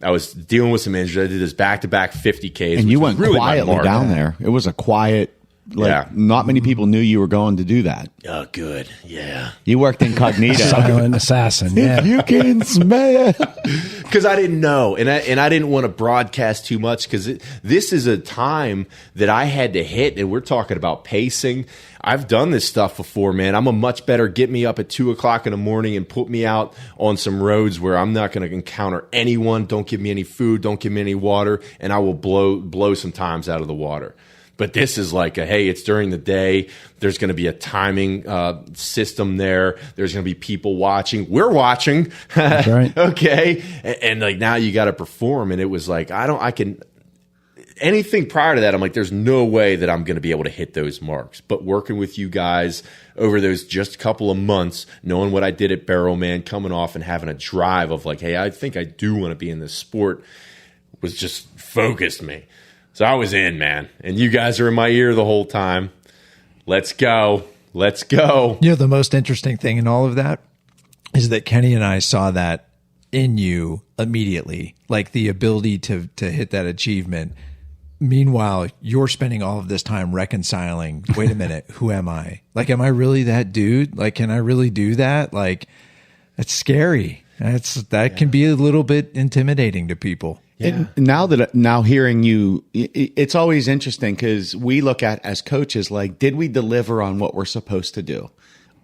I was dealing with some injuries. I did this back-to-back 50Ks. And you went really quietly down there. It was a quiet, not many people knew you were going to do that. Oh, good. Yeah. You worked incognito. Silent assassin. Yeah. You can smell. Because I didn't know, and I didn't want to broadcast too much because this is a time that I had to hit, and we're talking about pacing. I've done this stuff before, man. I'm a much better get me up at 2 o'clock in the morning and put me out on some roads where I'm not going to encounter anyone. Don't give me any food. Don't give me any water, and I will blow some times out of the water. But this is like hey, it's during the day. There's going to be a timing system there. There's going to be people watching. We're watching. That's right. Okay. And like now you got to perform. And it was like, anything prior to that, I'm like, there's no way that I'm going to be able to hit those marks. But working with you guys over those just couple of months, knowing what I did at Barrowman, coming off and having a drive of like, hey, I think I do want to be in this sport was just focused me. So I was in, man. And you guys are in my ear the whole time. Let's go. Let's go. You know, the most interesting thing in all of that is that Kenny and I saw that in you immediately, like the ability to hit that achievement. Meanwhile, you're spending all of this time reconciling, wait a minute, who am I? Like, am I really that dude? Like, can I really do that? Like, it's scary. That can be a little bit intimidating to people. Yeah. And now hearing you, it's always interesting because we look at as coaches, like, did we deliver on what we're supposed to do?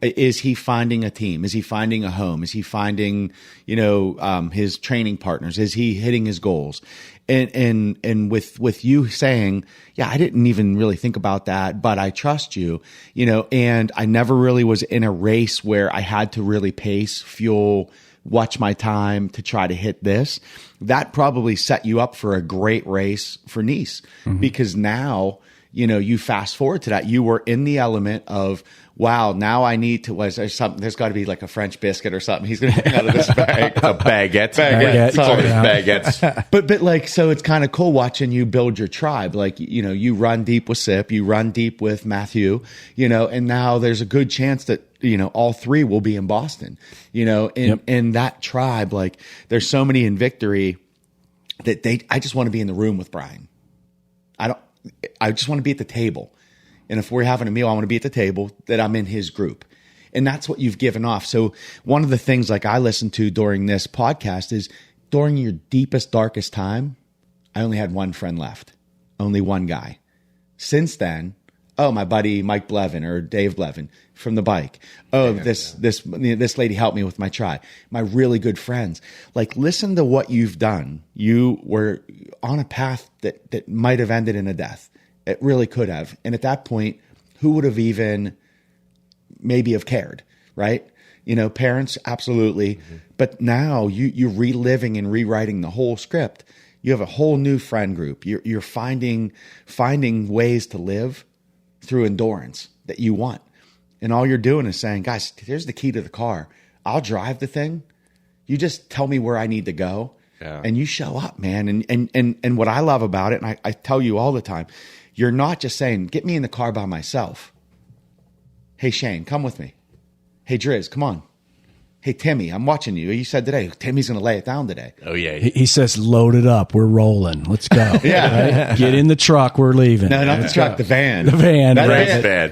Is he finding a team? Is he finding a home? Is he finding, his training partners? Is he hitting his goals? And with you saying, yeah, I didn't even really think about that, but I trust you, and I never really was in a race where I had to really pace, fuel, watch my time to try to hit this. That probably set you up for a great race for Nice, because now, you fast forward to that, you were in the element of, wow, now I need to, there's got to be like a French biscuit or something. He's going to hang out of this bag. A baguette. Baguettes. But like, so it's kind of cool watching you build your tribe. Like, you run deep with Sip, you run deep with Matthew, and now there's a good chance that, all three will be in Boston, in that tribe. Like, there's so many in Victory that I just want to be in the room with Brian. I just want to be at the table. And if we're having a meal, I want to be at the table, that I'm in his group. And that's what you've given off. So one of the things like I listened to during this podcast is during your deepest, darkest time, I only had one friend left, only one guy. Since then, my buddy Mike Blevin or Dave Blevin from the bike. This lady helped me with my try. My really good friends. Like, listen to what you've done. You were on a path that might have ended in a death. It really could have. And at that point, who would have even maybe have cared, right? Parents, absolutely. Mm-hmm. But now you're reliving and rewriting the whole script. You have a whole new friend group. You're finding ways to live through endurance that you want. And all you're doing is saying, guys, here's the key to the car. I'll drive the thing. You just tell me where I need to go. Yeah. And you show up, man. And what I love about it, and I tell you all the time, you're not just saying, get me in the car by myself. Hey, Shane, come with me. Hey, Driz, come on. Hey, Timmy, I'm watching you. You said today, Timmy's going to lay it down today. Oh, yeah. He says, load it up. We're rolling. Let's go. Yeah. Right? Get in the truck. We're leaving. No, not the truck, the van. The van.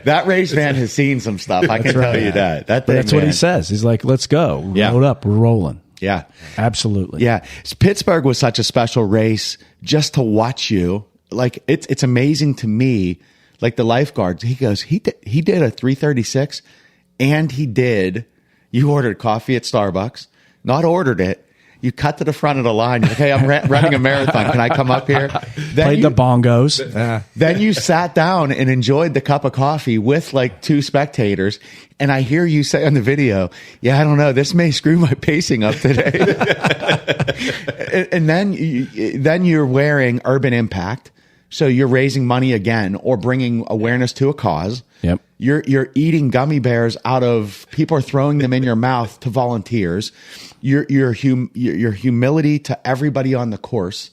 That race van has seen some stuff. I can tell you that. That's what he says. He's like, let's go. Load up. We're rolling. Yeah. Absolutely. Yeah. Pittsburgh was such a special race just to watch you. Like, it's amazing to me, like the lifeguards, he goes, he did a 3:36 and you ordered coffee at Starbucks, not ordered it. You cut to the front of the line. You're like, hey, I'm running a marathon. Can I come up here? Played the bongos. Then you sat down and enjoyed the cup of coffee with like 2 spectators. And I hear you say on the video, yeah, I don't know, this may screw my pacing up today. and then you're wearing Urban Impact. So you're raising money again or bringing awareness to a cause. Yep. You're eating gummy bears out of, people are throwing them in your mouth to volunteers. Your humility to everybody on the course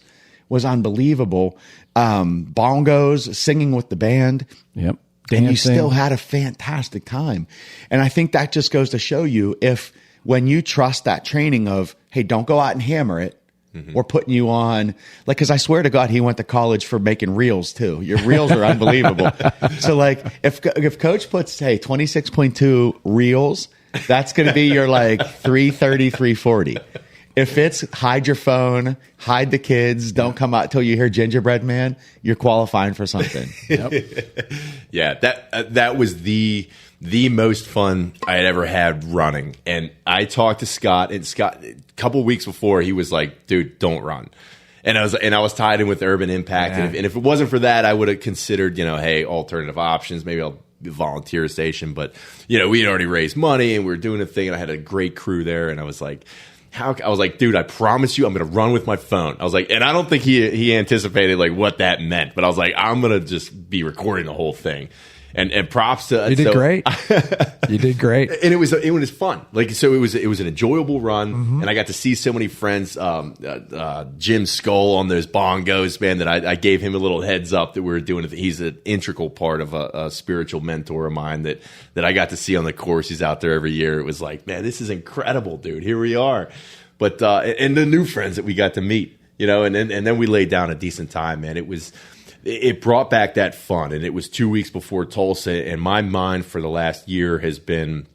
was unbelievable. Bongos, singing with the band. Yep. And you still had a fantastic time. And I think that just goes to show you, if when you trust that training of, hey, don't go out and hammer it, or putting you on, like, because I swear to God, he went to college for making reels too. Your reels are unbelievable. So like, if coach puts, hey, 26.2 reels, that's going to be your like 330, 340. If it's hide your phone, hide the kids, don't come out till you hear Gingerbread Man, you're qualifying for something. Yep. Yeah, that was the most fun I had ever had running. And I talked to Scott, and Scott, a couple of weeks before, he was like, dude, don't run. And I was tied in with Urban Impact. Yeah. And if it wasn't for that, I would have considered, hey, alternative options. Maybe I'll be a volunteer station. But, we had already raised money and we were doing a thing, and I had a great crew there. And I was like, dude, I promise you I'm going to run with my phone. I was like, and I don't think he anticipated like what that meant, but I was like, I'm going to just be recording the whole thing. And props to you did great. You did great, and it was fun. Like, so it was an enjoyable run, and I got to see so many friends. Jim Skull on those bongos, man. That I gave him a little heads up that we were doing. He's an integral part of a spiritual mentor of mine that I got to see on the course. He's out there every year. It was like, man, this is incredible, dude. Here we are. But and the new friends that we got to meet, and then we laid down a decent time, man. It brought back that fun, and it was 2 weeks before Tulsa, and my mind for the last year has been,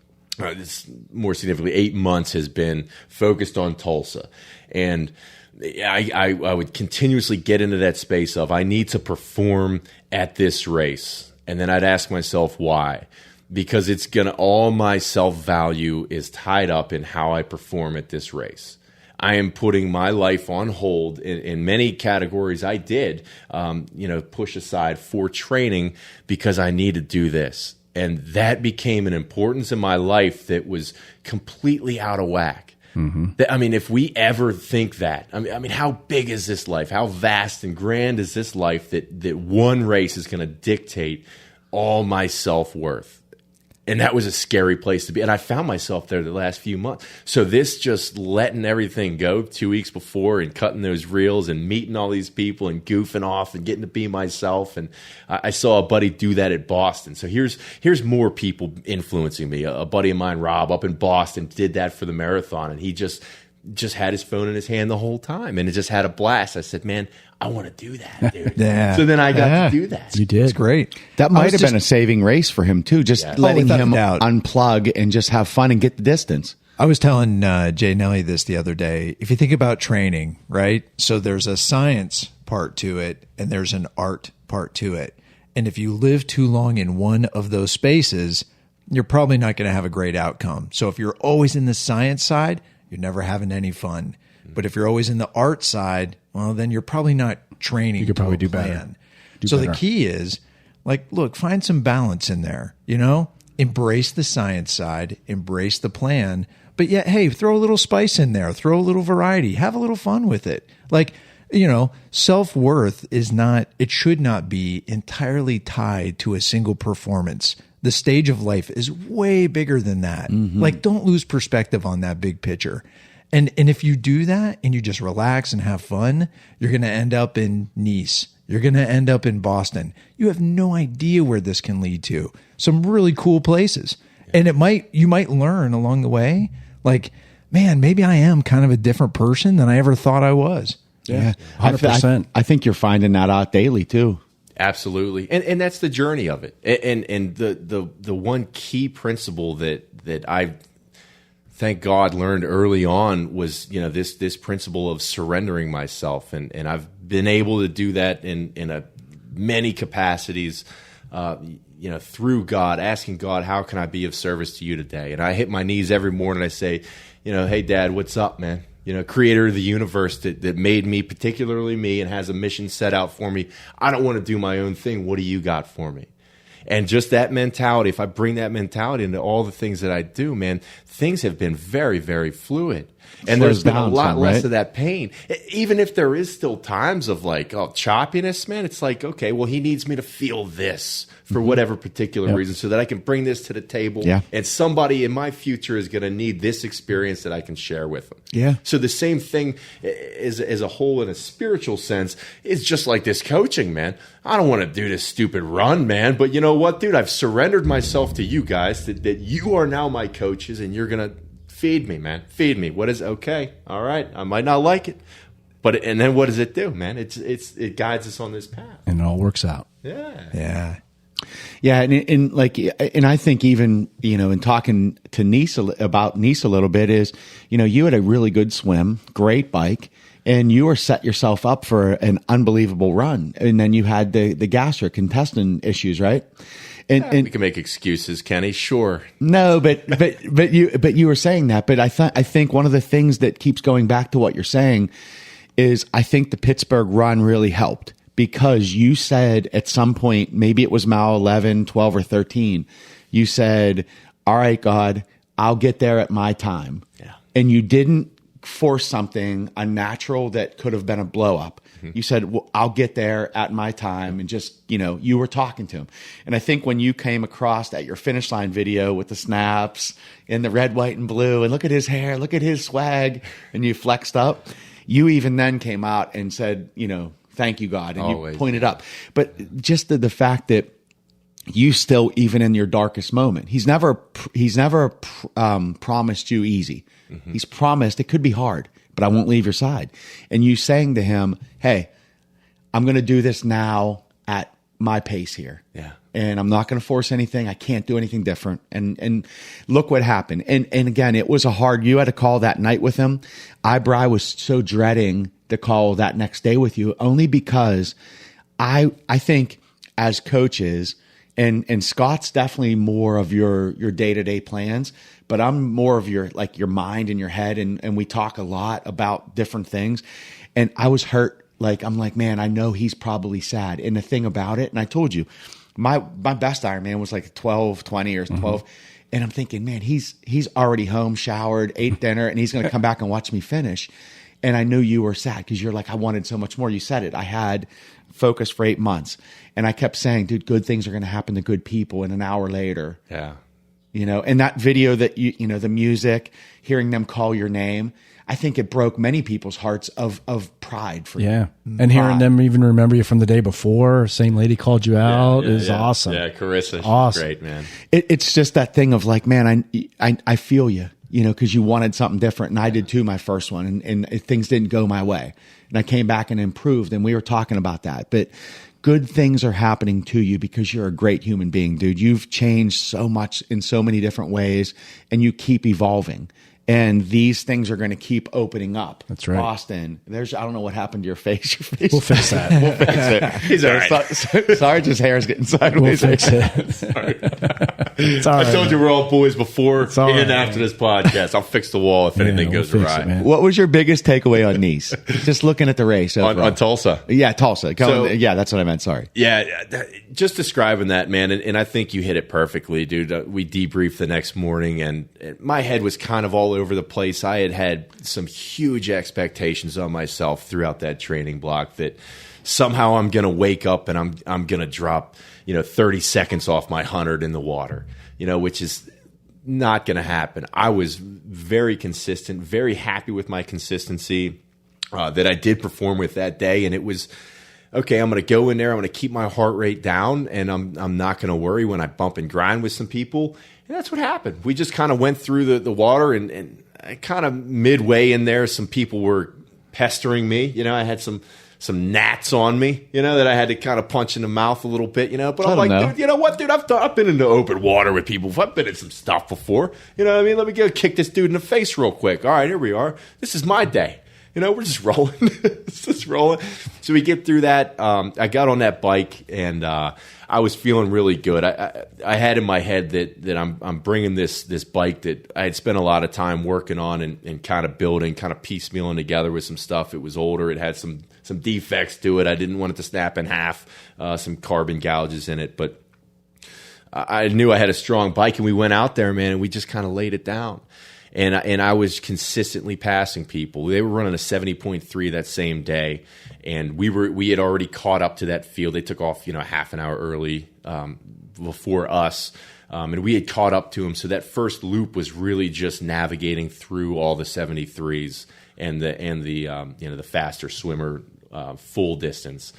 more significantly, 8 months has been focused on Tulsa. And I would continuously get into that space of, I need to perform at this race. And then I'd ask myself why. Because all my self-value is tied up in how I perform at this race. I am putting my life on hold in many categories. I did, push aside for training because I need to do this. And that became an importance in my life that was completely out of whack. Mm-hmm. I mean, if we ever think that, I mean, how big is this life? How vast and grand is this life that one race is going to dictate all my self-worth? And that was a scary place to be. And I found myself there the last few months. So this just letting everything go 2 weeks before and cutting those reels and meeting all these people and goofing off and getting to be myself. And I saw a buddy do that at Boston. So here's more people influencing me. A buddy of mine, Rob, up in Boston, did that for the marathon. And he just had his phone in his hand the whole time. And it just had a blast. I said, man, I want to do that, dude. Yeah. So then I got to do that. You did. It's great. That might have been a saving race for him too, just letting him unplug and just have fun and get the distance. I was telling Jay Nelly this the other day. If you think about training, right? So there's a science part to it and there's an art part to it. And if you live too long in one of those spaces, you're probably not going to have a great outcome. So if you're always in the science side, you're never having any fun. But if you're always in the art side, well, then you're probably not training. You could probably do plan. better. So the key is, like, look, find some balance in there, embrace the science side, embrace the plan, but yet, hey, throw a little spice in there, throw a little variety, have a little fun with it. Like, self-worth it should not be entirely tied to a single performance. The stage of life is way bigger than that. Mm-hmm. Like, don't lose perspective on that big picture. And if you do that and you just relax and have fun, you're going to end up in Nice. You're going to end up in Boston. You have no idea where this can lead to. Some really cool places. And you might learn along the way, like, man, maybe I am kind of a different person than I ever thought I was. Yeah. 100%. I think you're finding that out daily too. Absolutely. And that's the journey of it. And the one key principle that I thank God learned early on was, this principle of surrendering myself. And I've been able to do that in many capacities, through God, asking God, how can I be of service to you today? And I hit my knees every morning. I say, hey, Dad, what's up, man? creator of the universe that made me, particularly me, and has a mission set out for me. I don't want to do my own thing. What do you got for me? And just that mentality, if I bring that mentality into all the things that I do, man, things have been very, very fluid. And there's been a lot less of that pain. Even if there is still times of choppiness, man, it's like, okay, well, he needs me to feel this for whatever particular reason so that I can bring this to the table. Yeah. And somebody in my future is going to need this experience that I can share with them. Yeah. So the same thing as a whole in a spiritual sense is just like this coaching, man. I don't want to do this stupid run, man. But you know what, dude? I've surrendered myself to you guys that you are now my coaches and you're going to feed me, man. Feed me. What is okay? All right. I might not like it. And then what does it do, man? It guides us on this path. And it all works out. Yeah. Yeah. Yeah, and I think even in talking to Nice about Nice a little bit is you had a really good swim, great bike, and you were set yourself up for an unbelievable run, and then you had the gastric intestine issues, right? And we can make excuses, Kenny. Sure. No, but you were saying that, but I think one of the things that keeps going back to what you're saying is I think the Pittsburgh run really helped. Because you said at some point, maybe it was mile 11, 12, or 13, you said, all right, God, I'll get there at my time. Yeah. And you didn't force something unnatural that could have been a blow up. Mm-hmm. You said, well, I'll get there at my time. And just, you were talking to him. And I think when you came across at your finish line video with the snaps and the red, white, and blue, and look at his hair, look at his swag, and you flexed up, you even then came out and said, thank you, God. And always. You pointed up. But just the fact that you still, even in your darkest moment, he's never promised you easy. Mm-hmm. He's promised it could be hard, but I won't leave your side. And you saying to him, hey, I'm going to do this now at my pace here. Yeah. And I'm not going to force anything. I can't do anything different. And look what happened. And again, it was you had to call that night with him. I was so dreading the call that next day with you, only because I think as coaches, and Scott's definitely more of your day-to-day plans, but I'm more of your mind and your head, and we talk a lot about different things. And I was hurt. I'm like, man, I know he's probably sad. And the thing about it, and I told you, my best Ironman was like 12, 20 or 12. Mm-hmm. And I'm thinking, man, he's already home, showered, ate dinner, and he's going to come back and watch me finish. And I knew you were sad because you're like, I wanted so much more. You said it. I had focus for 8 months. And I kept saying, dude, good things are going to happen to good people. And an hour later, yeah, and that video that the music, hearing them call your name, I think it broke many people's hearts of pride for you. Yeah. And hearing them even remember you from the day before, same lady called you out is awesome. Yeah, Carissa. Awesome. Great, man. It's just that thing of man, I feel you. Because you wanted something different. And I did too, my first one. And things didn't go my way. And I came back and improved. And we were talking about that. But good things are happening to you because you're a great human being, dude. You've changed so much in so many different ways. And you keep evolving. And these things are going to keep opening up. That's right. Boston. I don't know what happened to your face. Your face. We'll fix that. We'll fix it. He's all right. Sarge's hair is getting sideways. We'll fix it. Sorry. It's all right, I told you we're all boys before and right, after this podcast. I'll fix the wall if anything goes awry. What was your biggest takeaway on Nice? Just looking at the race. On Tulsa. Yeah, Tulsa. Yeah, that's what I meant. Sorry. Yeah, just describing that, man. And I think you hit it perfectly, dude. We debriefed the next morning, and my head was kind of all over the place. I had some huge expectations on myself throughout that training block that somehow I'm going to wake up and I'm going to drop 30 seconds off my 100 in the water, which is not going to happen. I was very consistent, very happy with my consistency that I did perform with that day, and it was okay. I'm going to go in there. I'm going to keep my heart rate down, and I'm not going to worry when I bump and grind with some people. And that's what happened. We just kind of went through the water, and kind of midway in there, some people were pestering me. I had some gnats on me, that I had to kind of punch in the mouth a little bit, But I'm like, dude, you know what, dude? I've been into open water with people. I've been in some stuff before. You know what I mean? Let me go kick this dude in the face real quick. All right, here we are. This is my day. we're just rolling. It's just rolling. So we get through that. I got on that bike, and I was feeling really good. I had in my head that I'm bringing this bike that I had spent a lot of time working on and kind of building, kind of piecemealing together with some stuff. It was older. It had some defects to it. I didn't want it to snap in half, some carbon gouges in it. But I knew I had a strong bike, and we went out there, man, and we just kind of laid it down. And I was consistently passing people. They were running a 70.3 that same day, and we had already caught up to that field. They took off, a half an hour early before us, and we had caught up to them. So that first loop was really just navigating through all the 73s and the faster swimmer full distance.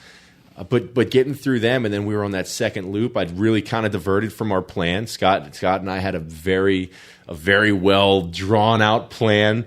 But getting through them, and then we were on that second loop. I'd really kind of diverted from our plan. Scott and I had a very well drawn out plan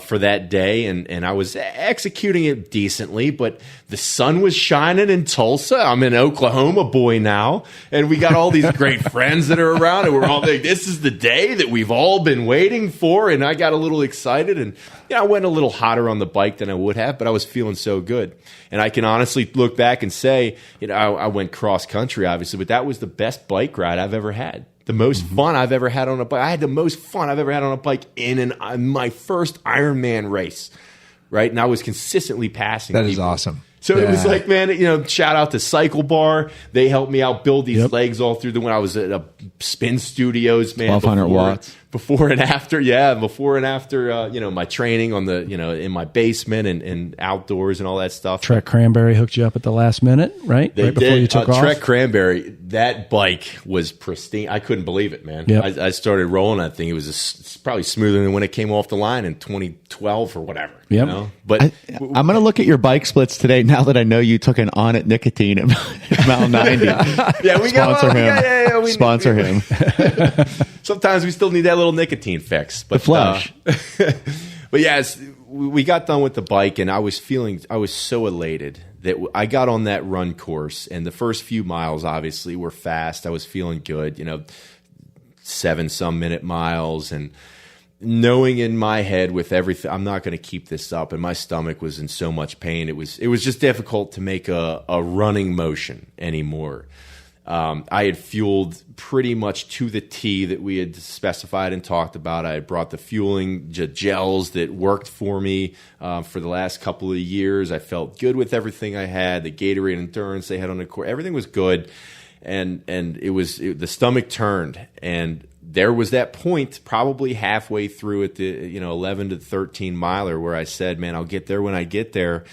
for that day, and I was executing it decently. But the sun was shining in Tulsa. I'm an Oklahoma boy now, and we got all these great friends that are around, and we're all like, "This is the day that we've all been waiting for." And I got a little excited, and I went a little hotter on the bike than I would have, but I was feeling so good. And I can honestly look back and say, I went cross country, obviously, but that was the best bike ride I've ever had. The most fun I've ever had on a bike. I had the most fun I've ever had on a bike in my first Ironman race, right? And I was consistently passing That people. is awesome. So it was like, man, shout out to Cycle Bar. They helped me out build these legs all through when I was at Spin Studios, man. 1,200 watts. Before and after, my training on the, in my basement and outdoors and all that stuff. Trek Cranberry hooked you up at the last minute, right? They before did. you took off. Trek Cranberry, that bike was pristine. I couldn't believe it, man. Yep. I started rolling that thing. It was probably smoother than when it came off the line in 2012 or whatever. Yep. But I'm going to look at your bike splits today now that I know you took an On It nicotine at Mile 90. yeah, we got Sponsor him. Yeah, Sponsor him. Sometimes we still need that little nicotine fix. But, The flush. But yeah, we got done with the bike, and I was so elated that I got on that run course, and the first few miles obviously were fast. I was feeling good, 7-some minute miles, and knowing in my head with everything, I'm not going to keep this up, and my stomach was in so much pain. It was just difficult to make a running motion anymore. I had fueled pretty much to the T that we had specified and talked about. I had brought the fueling gels that worked for me for the last couple of years. I felt good with everything I had. The Gatorade Endurance they had on the course, everything was good, and the stomach turned, and there was that point probably halfway through at the 11 to 13 miler where I said, man, I'll get there when I get there,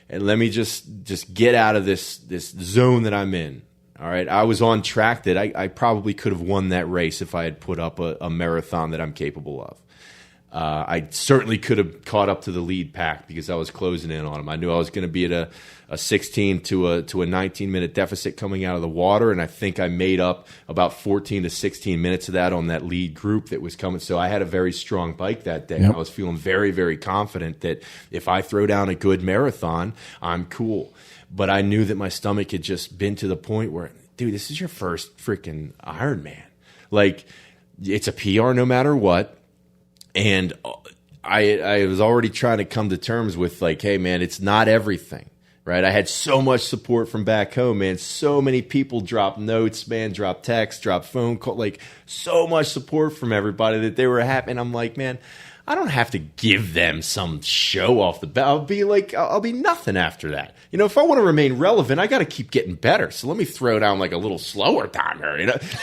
and let me just get out of this zone that I'm in. All right, I was on track that I probably could have won that race if I had put up a marathon that I'm capable of. I certainly could have caught up to the lead pack because I was closing in on them. I knew I was going to be at a 16 to a 19-minute deficit coming out of the water, and I think I made up about 14 to 16 minutes of that on that lead group that was coming. So I had a very strong bike that day. Yep. I was feeling very, very confident that if I throw down a good marathon, I'm cool. But I knew that my stomach had just been to the point where, dude, this is your first freaking Ironman. Like, it's a PR no matter what. And I was already trying to come to terms with, like, hey, man, it's not everything, right? I had so much support from back home, man. So many people dropped notes, man, dropped texts, dropped phone calls, like, so much support from everybody that they were happy. And I'm like, man, I don't have to give them some show off the bat. I'll be nothing after that. If I want to remain relevant, I got to keep getting better. So let me throw down like a little slower timer.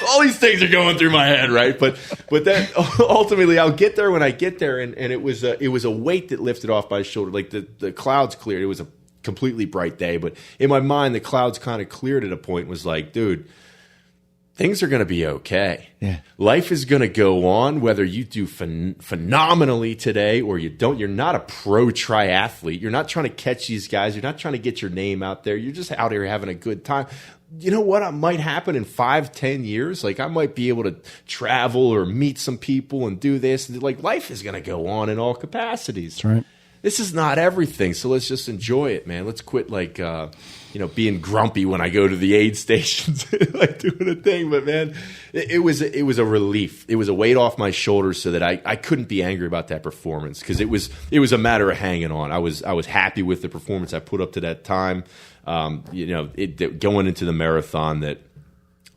All these things are going through my head, right? But then ultimately, I'll get there when I get there, and it was a weight that lifted off my shoulder. Like the clouds cleared. It was a completely bright day, but in my mind, the clouds kind of cleared at a point. And was like, dude, things are going to be okay. Yeah. Life is going to go on, whether you do phenomenally today or you don't. You're not a pro triathlete. You're not trying to catch these guys. You're not trying to get your name out there. You're just out here having a good time. You know what might happen in 5-10 years? Like, I might be able to travel or meet some people and do this. Like, life is going to go on in all capacities. That's right. this is not everything. So let's just enjoy it, man. Let's quit like, being grumpy when I go to the aid stations, like doing a thing. But man, it was a relief. It was a weight off my shoulders so that I couldn't be angry about that performance, because it was a matter of hanging on. I was happy with the performance I put up to that time. Going into the marathon, that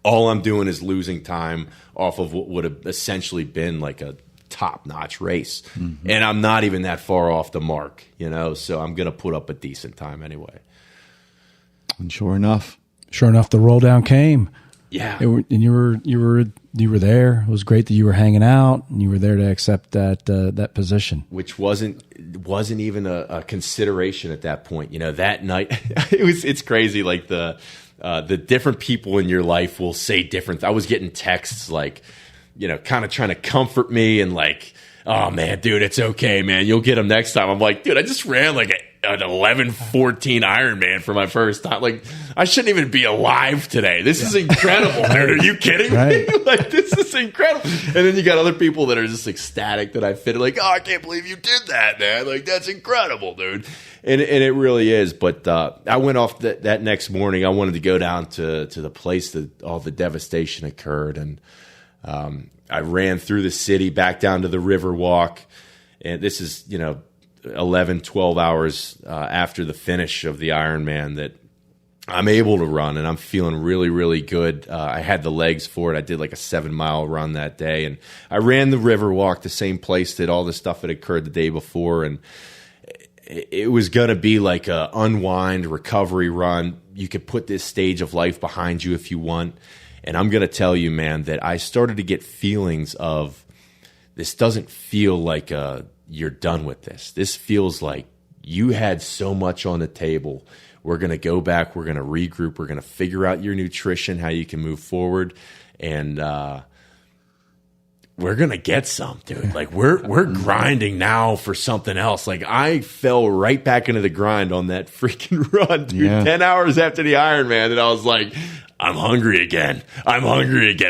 all I'm doing is losing time off of what would have essentially been like a top-notch race. Mm-hmm. And I'm not even that far off the mark, so I'm going to put up a decent time anyway. And sure enough, the roll down came. Yeah. And you were there. It was great that you were hanging out and you were there to accept that position, which wasn't even a consideration at that point. That night it's crazy. Like the different people in your life will say different. I was getting texts like, kind of trying to comfort me and like, oh man, dude, it's okay, man. You'll get them next time. I'm like, dude, I just ran like an 11:14 Ironman for my first time. Like, I shouldn't even be alive today. This is incredible, dude. Are you kidding me? Like, this is incredible. And then you got other people that are just ecstatic that I fit it. Like, oh, I can't believe you did that, man. Like, that's incredible, dude. And it really is. But I went off that next morning. I wanted to go down to the place that all the devastation occurred. And I ran through the city back down to the river walk. And this is, 11, 12 hours after the finish of the Ironman that I'm able to run, and I'm feeling really, really good. I had the legs for it. I did like a 7-mile run that day, and I ran the river walk, the same place that all the stuff had occurred the day before, and it was going to be like a unwind recovery run. You could put this stage of life behind you if you want, and I'm going to tell you, man, that I started to get feelings of, this doesn't feel like you're done with this. This feels like you had so much on the table. We're going to go back. We're going to regroup. We're going to figure out your nutrition, how you can move forward. And we're going to get some, dude. Like, we're grinding now for something else. Like, I fell right back into the grind on that freaking run, dude. Yeah. 10 hours after the Ironman. And I was like, I'm hungry again.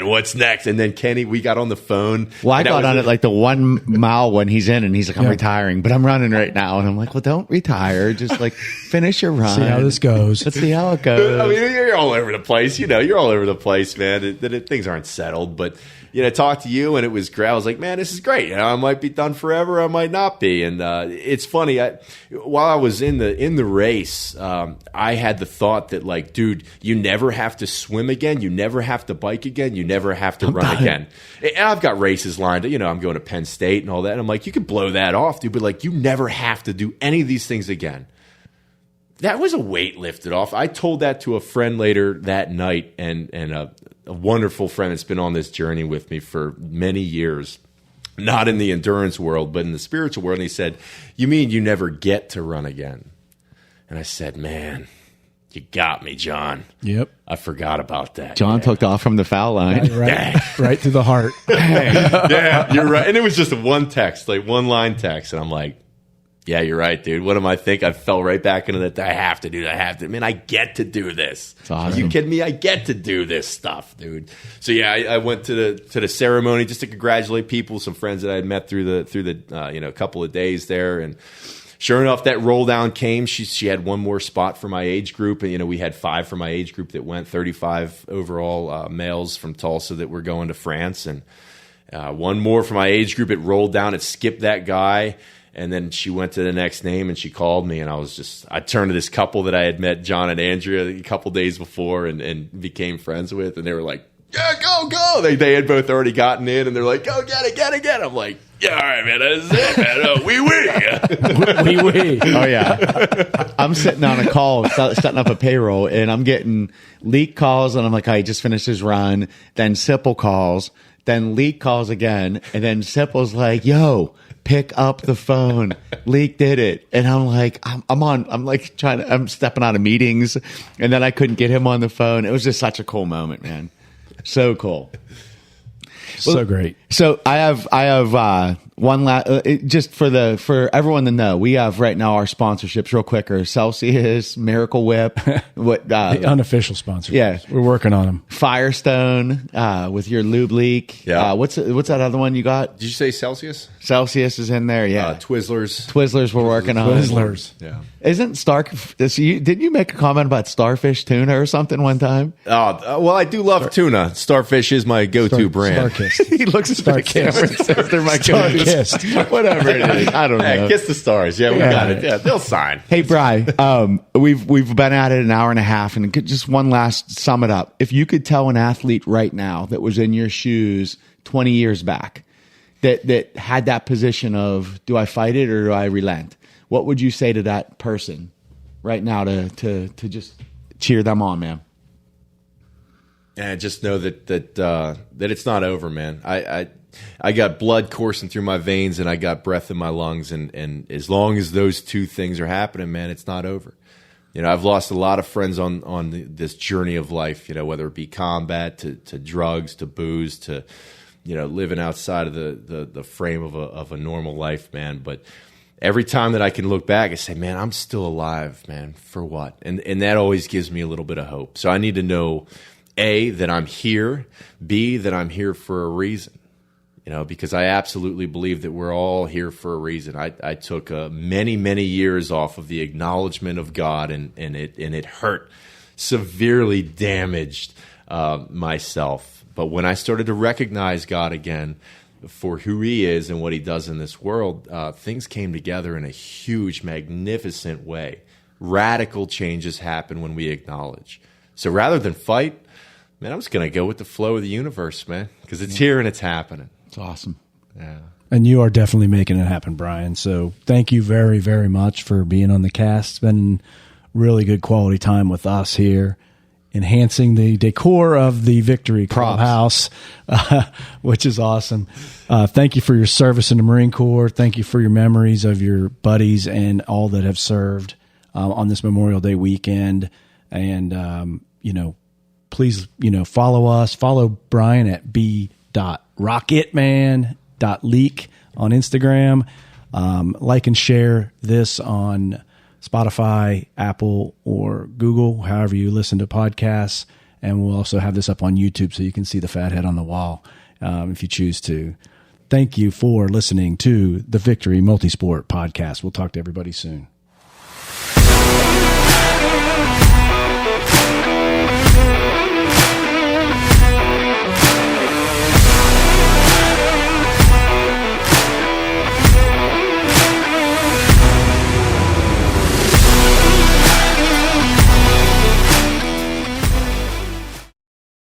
What's next? And then Kenny, we got on the phone. Well, I got on it like the 1 mile when he's in, and he's like, I'm retiring, but I'm running right now. And I'm like, well, don't retire. Just like finish your run. See how this goes. Let's see how it goes. I mean, you're all over the place. You're all over the place, man. Things aren't settled. But, I talked to you, and it was great. I was like, man, this is great. I might be done forever. I might not be. And it's funny. While I was in the race, I had the thought that, like, dude, you never have to swim again. You never have to bike again. You never have to run again. And I've got races lined up. I'm going to Penn State and all that. And I'm like, you could blow that off, dude. But, like, you never have to do any of these things again. That was a weight lifted off. I told that to a friend later that night, and a wonderful friend that's been on this journey with me for many years, not in the endurance world, but in the spiritual world. And he said, you mean you never get to run again? And I said, man, you got me, John. Yep. I forgot about that. John took off from the foul line. Right through the heart. Yeah, you're right. And it was just a one line text. And I'm like, yeah, you're right, dude. What am I thinking? I fell right back into that. I have to. Man, I get to do this. It's awesome. Are you kidding me? I get to do this stuff, dude. So yeah, I went to the ceremony just to congratulate people, some friends that I had met through the couple of days there, and sure enough, that roll down came. She had one more spot for my age group, and we had 5 for my age group that went, 35 overall males from Tulsa that were going to France, and one more for my age group. It rolled down. It skipped that guy. And then she went to the next name, and she called me, and I turned to this couple that I had met, John and Andrea, a couple days before, and became friends with, and they were like, yeah, go. They had both already gotten in, and they're like, go, get it. I'm like, yeah, all right, man, that's it, man. Oui. Oh, yeah. I'm sitting on a call, setting up a payroll, and I'm getting Leek calls, and I'm like, I just finished his run. Then Sipple calls. Then Leek calls again, and then Sipple's like, yo, pick up the phone. Leek did it. And I'm like, I'm stepping out of meetings, and then I couldn't get him on the phone. It was just such a cool moment, man. So cool. So great. So I have Just for everyone to know, we have right now our sponsorships real quick are Celsius, Miracle Whip, The unofficial sponsors. Yeah. We're working on them. Firestone, with your lube leak. Yeah. What's that other one you got? Did you say Celsius? Celsius is in there. Yeah. Twizzlers we're working on. Twizzlers. Yeah. Isn't didn't you make a comment about starfish tuna or something one time? Well, I do love tuna. Starfish is my go-to brand. Starkist. He looks at the camera and says they're my go-to. Whatever it is. I don't know. Hey, kiss the stars. Yeah, we got it. Yeah, they'll sign. Hey, Bri, we've been at it an hour and a half, and just one last sum it up. If you could tell an athlete right now that was in your shoes 20 years back, that had that position of, do I fight it or do I relent? What would you say to that person right now to just cheer them on, man? And just know that it's not over, man. I got blood coursing through my veins and I got breath in my lungs, and as long as those two things are happening, man, it's not over. You know, I've lost a lot of friends on this journey of life, you know, whether it be combat to drugs to booze to, you know, living outside of the frame of a normal life, man. But every time that I can look back, I say, man, I'm still alive, man. For what? And that always gives me a little bit of hope. So I need to know, A, that I'm here, B, that I'm here for a reason. You know, because I absolutely believe that we're all here for a reason. I took many, many years off of the acknowledgement of God, and it hurt, severely damaged myself. But when I started to recognize God again for who He is and what He does in this world, things came together in a huge, magnificent way. Radical changes happen when we acknowledge. So rather than fight, man, I'm just going to go with the flow of the universe, man, because it's here and it's happening. It's awesome. Yeah. And you are definitely making it happen, Brian. So thank you very, very much for being on the cast. Spending really good quality time with us here, enhancing the decor of the Victory Clubhouse, which is awesome. Thank you for your service in the Marine Corps. Thank you for your memories of your buddies and all that have served on this Memorial Day weekend. And, please, follow us. Follow Brian at b.rocketman.leek on Instagram. Like and share this on Spotify, Apple, or Google, however you listen to podcasts. And we'll also have this up on YouTube so you can see the Fathead on the wall if you choose to. Thank you for listening to the Victory Multisport podcast. We'll talk to everybody soon.